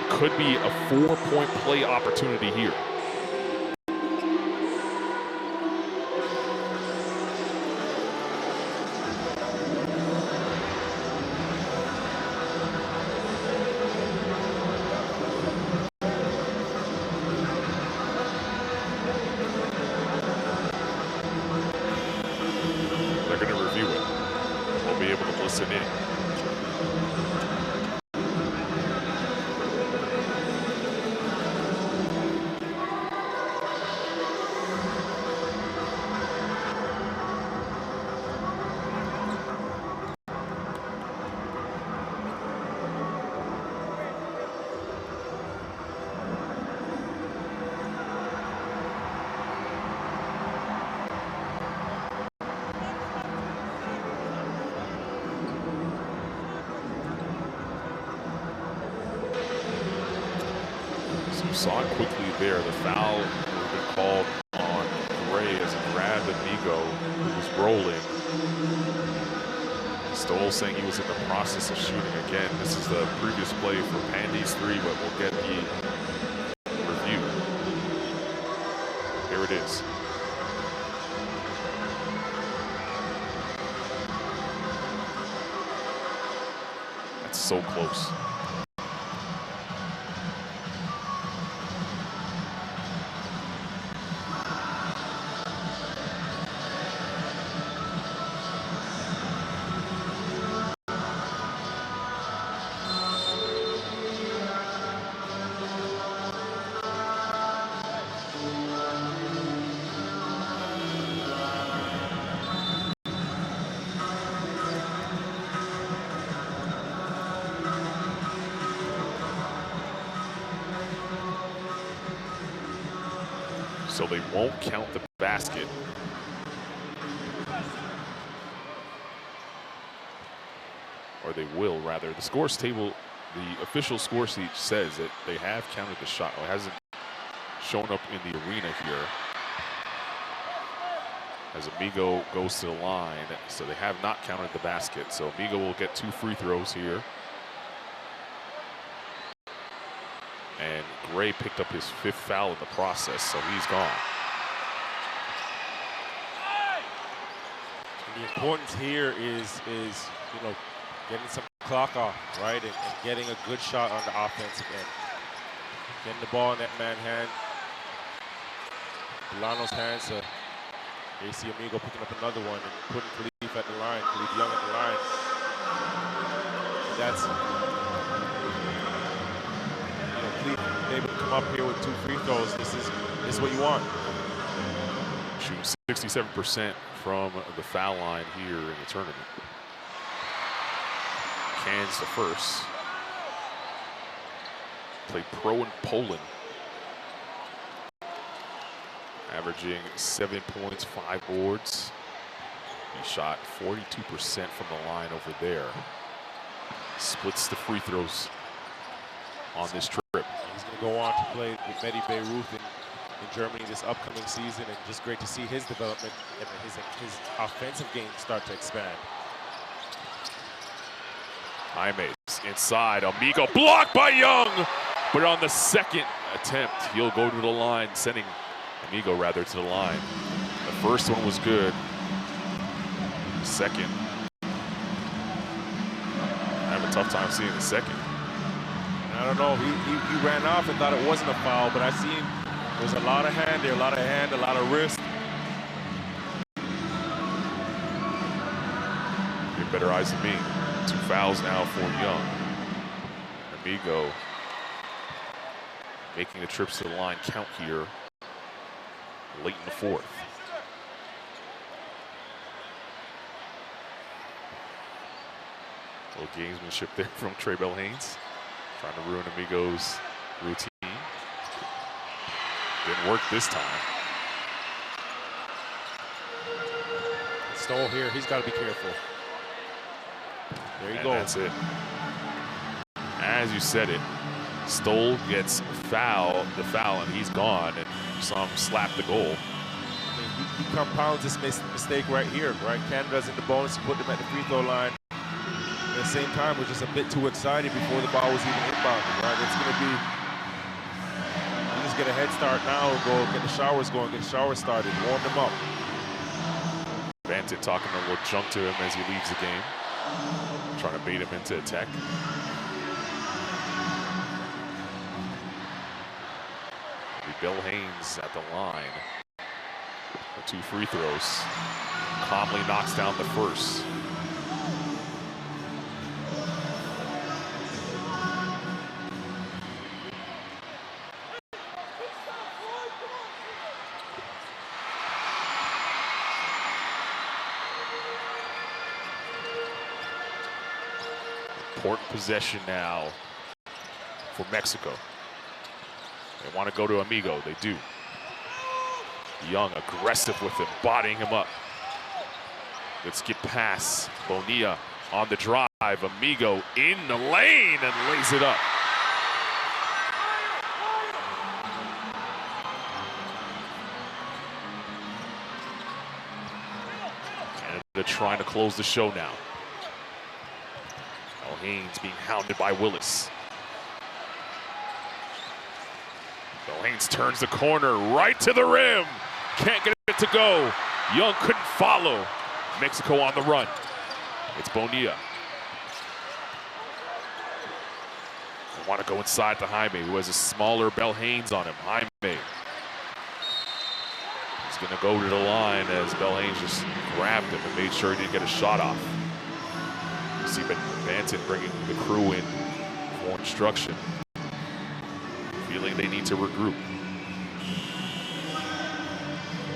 Could be a 4-point play opportunity here. They're going to review it. We'll be able to listen in. Saw it quickly there. The foul has been called on Gray as he grabbed Amigo, who was rolling. Stoll saying he was in the process of shooting again. This is the previous play for Pandy's three, but we'll get the review. Here it is. That's so close. So they won't count the basket. Or they will, rather. The scores table, the official score sheet says that they have counted the shot. It hasn't shown up in the arena here. As Amigo goes to the line, so they have not counted the basket. So Amigo will get 2 free throws here. And Gray picked up his 5th foul in the process, so he's gone. The importance here is getting some clock off, right, and getting a good shot on the offensive end. Getting the ball in that man hand, Delano's hands. So you see Amigo picking up another one and putting Khalif at the line, Khalif Young at the line. And that's able to come up here with 2 free throws. This is what you want. Shooting 67% from the foul line here in the tournament. Cans the first. Played pro in Poland. Averaging 7 points, 5 boards. He shot 42% from the line over there. Splits the free throws on this trip. He's going to go on to play with Mehdi Beirut in Germany this upcoming season, and just great to see his development and his offensive game start to expand. Jaime inside, Amigo blocked by Young, but on the second attempt, he'll go to the line, sending Amigo rather to the line. The first one was good. The second, I have a tough time seeing the second. I don't know, he ran off and thought it wasn't a foul, but I seen there's a lot of hand there, a lot of wrist. You have better eyes than me. 2 fouls now for Young. Amigo making the trips to the line count here. late in the fourth. A little gamesmanship there from Trey Belhanes, trying to ruin Amigo's routine. Didn't work this time. Stoll here, he's got to be careful. There you go. That's it. As you said it, Stoll gets the foul, and he's gone. And you saw him slap the goal. I mean, he compounds this mistake right here, right? Canada's in the bonus, he put them at the free throw line. At the same time, we're just a bit too excited before the ball was even inbounded, right? It's going to be, you just get a head start now, go get the showers going, get the showers started, warm them up. Banton talking a little junk to him as he leaves the game, trying to bait him into attack. Belhanes at the line for 2 free throws. Calmly knocks down the first. Important possession now for Mexico. They want to go to Amigo. They do. Young aggressive with him, bodying him up. Let's get past Bonilla on the drive. Amigo in the lane and lays it up. Canada trying to close the show now. Belhanes being hounded by Willis. Belhanes turns the corner right to the rim. Can't get it to go. Young couldn't follow. Mexico on the run. It's Bonilla. They want to go inside to Jaime, who has a smaller Belhanes on him. Jaime. He's going to go to the line as Belhanes just grabbed him and made sure he didn't get a shot off. You see Banton bringing the crew in for instruction. Feeling they need to regroup.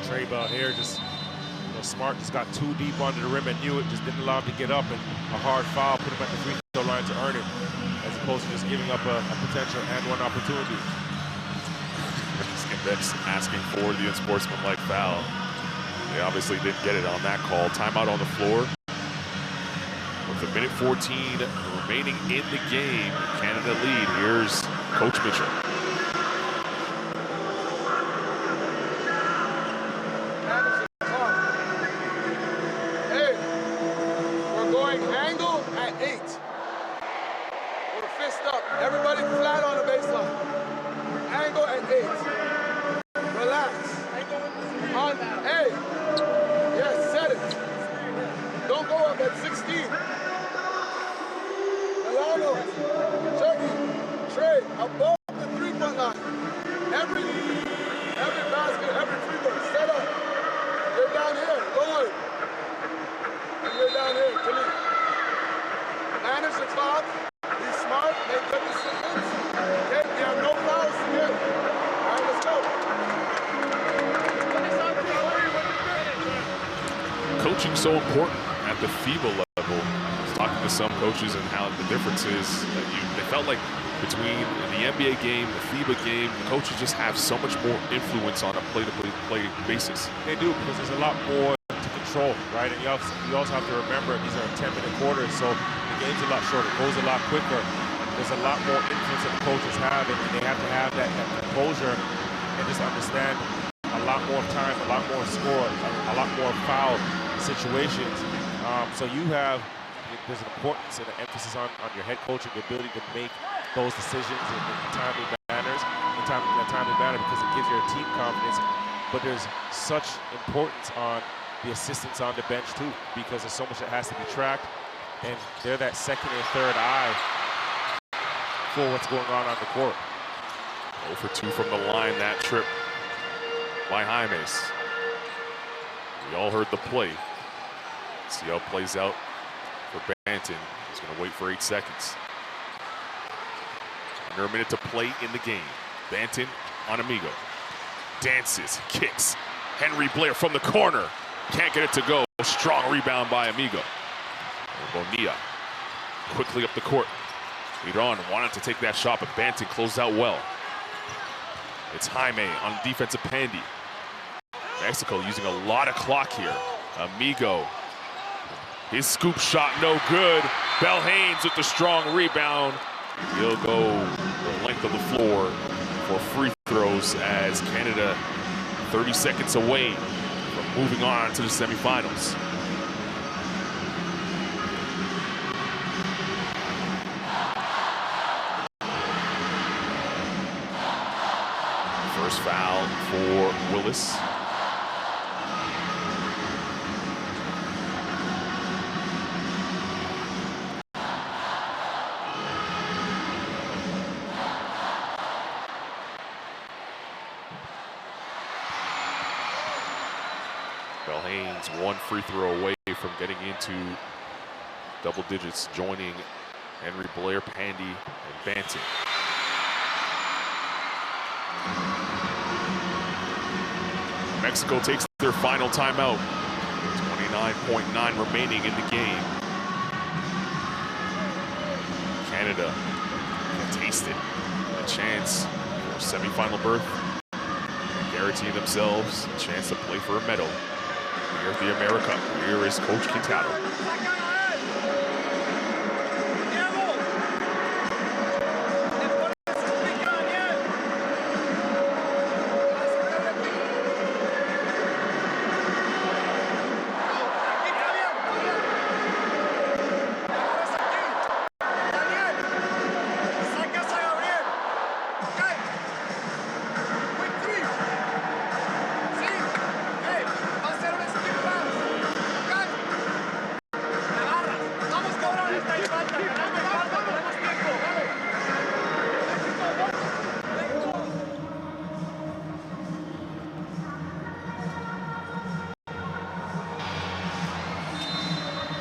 Trey Bell here just, Smart just got too deep under the rim and knew it, just didn't allow him to get up, and a hard foul put him at the free throw line to earn it, as opposed to just giving up a potential and one opportunity. That's asking for the unsportsmanlike foul. They obviously didn't get it on that call. Timeout on the floor. With a minute 14 remaining in the game, Canada lead. Here's Coach Mitchell. Hey, we're going angle at 8. We're fist up. Everybody flat on the baseline. Angle at 8. Relax. On A. Yes, set it. Don't go up at 16. Milano, Chucky, Trey, above the 3-point line. Every basket, every free throw, set up. You're down here, Lloyd. And you're down here, Khalid. Manage the clock, be smart, make good decisions. Okay, we have no fouls today. All right, let's go. Coaching so important at the FIBA level. I was talking to some coaches and how the difference is that they felt like between the NBA game, the FIBA game, the coaches just have so much more influence on a play-to-play basis. They do, because there's a lot more to control, right? And you also have to remember these are 10-minute quarters, so the game's a lot shorter, it goes a lot quicker. There's a lot more influence that the coaches have, and they have to have that composure and just understand a lot more time, a lot more score, a lot more foul situations. So there's an importance and an emphasis on your head coach and your ability to make those decisions in timely manners, because it gives your team confidence. But there's such importance on the assistants on the bench too, because there's so much that has to be tracked, and they're that second and third eye for what's going on the court. 0 for 2 from the line that trip by Jaimes. We all heard the play. See how it plays out for Banton. He's going to wait for 8 seconds. Under a minute to play in the game. Banton on Amigo. Dances, kicks, Henry Blair from the corner. Can't get it to go. Strong rebound by Amigo. Bonilla quickly up the court. Iran wanted to take that shot, but Banton closed out well. It's Jaime on defensive pandy. Mexico using a lot of clock here. Amigo. His scoop shot no good. Bell Haynes with the strong rebound. He'll go the length of the floor for free throws as Canada 30 seconds away from moving on to the semifinals. First foul for Willis. Bell Haynes one free throw away from getting into double digits, joining Henry Blair, Pandy, and Banton. Mexico takes their final timeout. 29.9 remaining in the game. Canada can taste it. A chance for a semifinal berth. Guaranteeing themselves a chance to play for a medal here at the Americup. Here is Coach Quintado.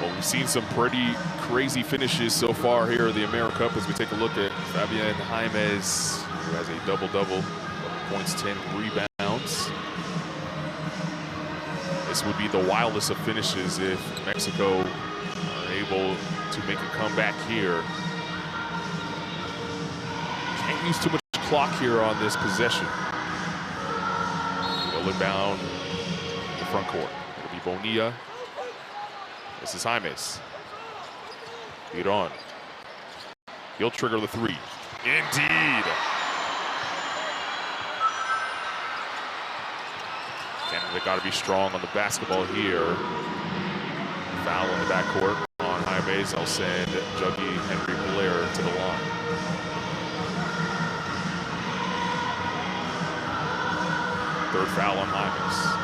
Well, we've seen some pretty crazy finishes so far here at the Americup as we take a look at Fabian Jaimes, who has a double-double, 11 points, 10 rebounds. This would be the wildest of finishes if Mexico are able to make a comeback here. Can't use too much clock here on this possession. Will inbound in the front court. It'll be Bonilla. This is Jaimes. Iran. He'll trigger the three. Indeed. Canada got to be strong on the basketball here. Foul in the backcourt on Jaimes. I'll send Juggy Henry Blair to the line. Third foul on Jaimes.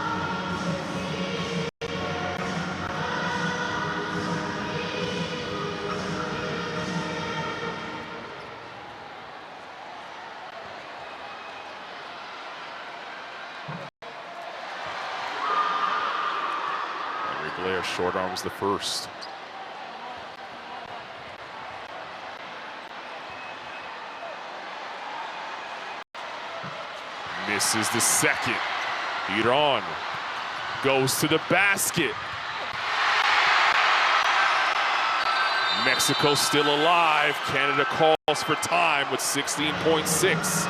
Blair short arms the first. Misses the second. Iran goes to the basket. Mexico still alive. Canada calls for time with 16.6.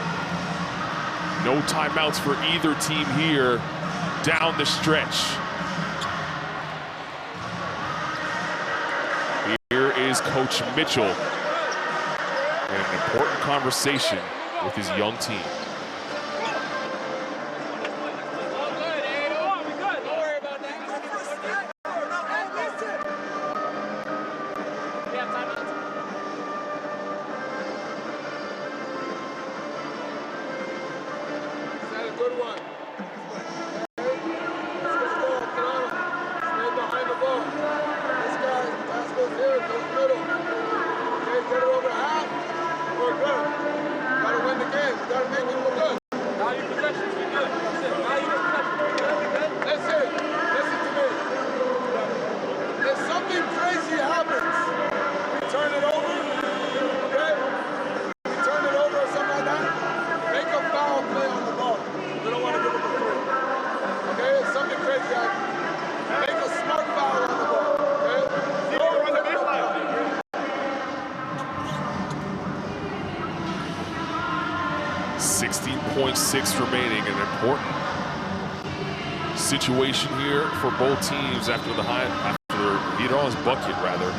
No timeouts for either team here down the stretch. Here is Coach Mitchell in an important conversation with his young team. Play on the ball. We don't want to give 16.6 remaining, an important situation here for both teams after Iran's bucket, rather.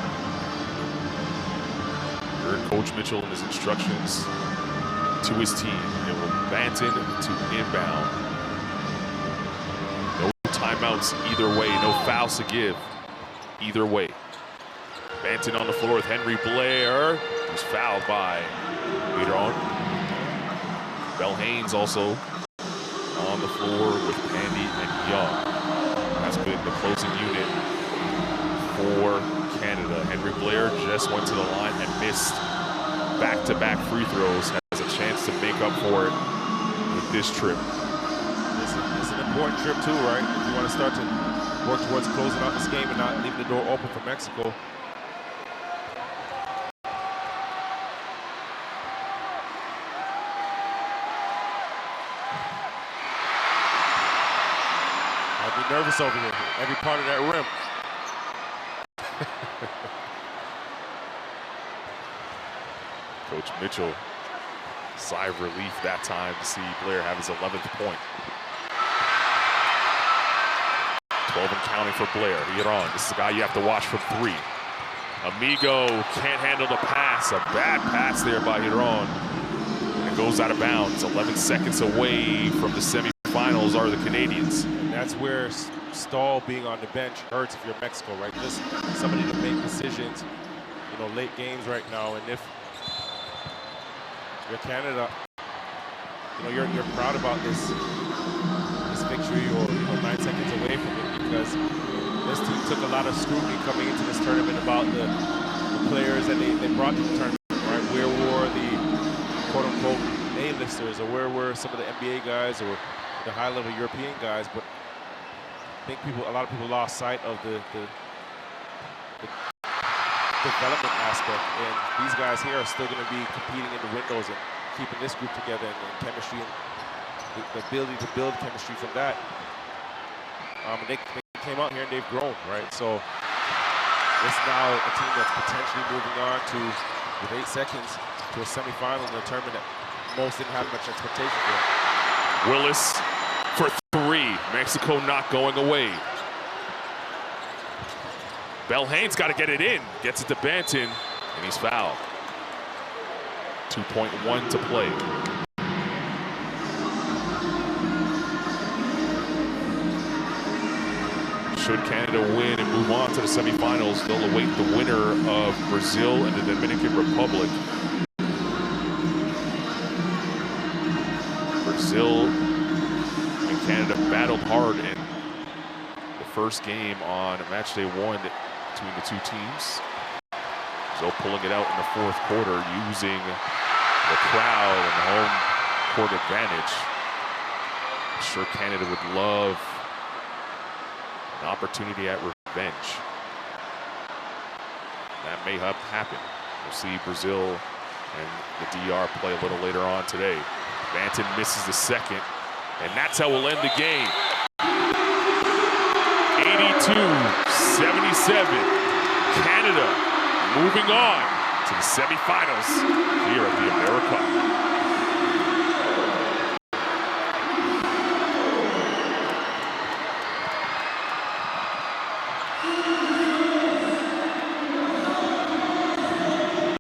Heard Coach Mitchell and his instructions to his team. It will Banton to inbound. No timeouts either way, no fouls to give either way. Banton on the floor with Henry Blair, who's fouled by Iran. Bell Haynes also on the floor with Pandy and Young. That's been the closing unit for Canada. Henry Blair just went to the line and missed back-to-back free throws. Has a chance to make up for it with this trip. It's an important trip too, right? If you want to start to work towards closing out this game and not leaving the door open for Mexico. Nervous over here, every part of that rim. Coach Mitchell, sigh of relief that time to see Blair have his 11th point. 12 and counting for Blair. Iran, this is a guy you have to watch from 3. Amigo can't handle the pass. A bad pass there by Iran. And it goes out of bounds. 11 seconds away from the semifinals are the Canadians. That's where Stahl being on the bench hurts if you're Mexico, right? Just somebody to make decisions, you know, late games right now. And if you're Canada, you know, you're proud about this victory, or 9 seconds away from it, because this team took a lot of scrutiny coming into this tournament about the players that they brought to the tournament, right? Where were the quote-unquote A-listers, or where were some of the NBA guys or the high-level European guys? But I think a lot of people lost sight of the development aspect, and these guys here are still going to be competing in the windows and keeping this group together, and chemistry, and the ability to build chemistry from that. They came out here and they've grown, right? So it's now a team that's potentially moving on to, with 8 seconds, to a semifinal in a tournament that most didn't have much expectation for. Willis for 3. Mexico not going away. Bell Haynes got to get it in. Gets it to Banton, and he's fouled. 2.1 to play. Should Canada win and move on to the semifinals, they'll await the winner of Brazil and the Dominican Republic. Brazil and Canada battled hard in the first game on match day 1 between the two teams. Brazil pulling it out in the 4th quarter using the crowd and the home court advantage. I'm sure Canada would love an opportunity at revenge. That may have happened. We'll see Brazil and the DR play a little later on today. Banton misses the second, and that's how we'll end the game. 82-77. Canada moving on to the semifinals here at the Americup.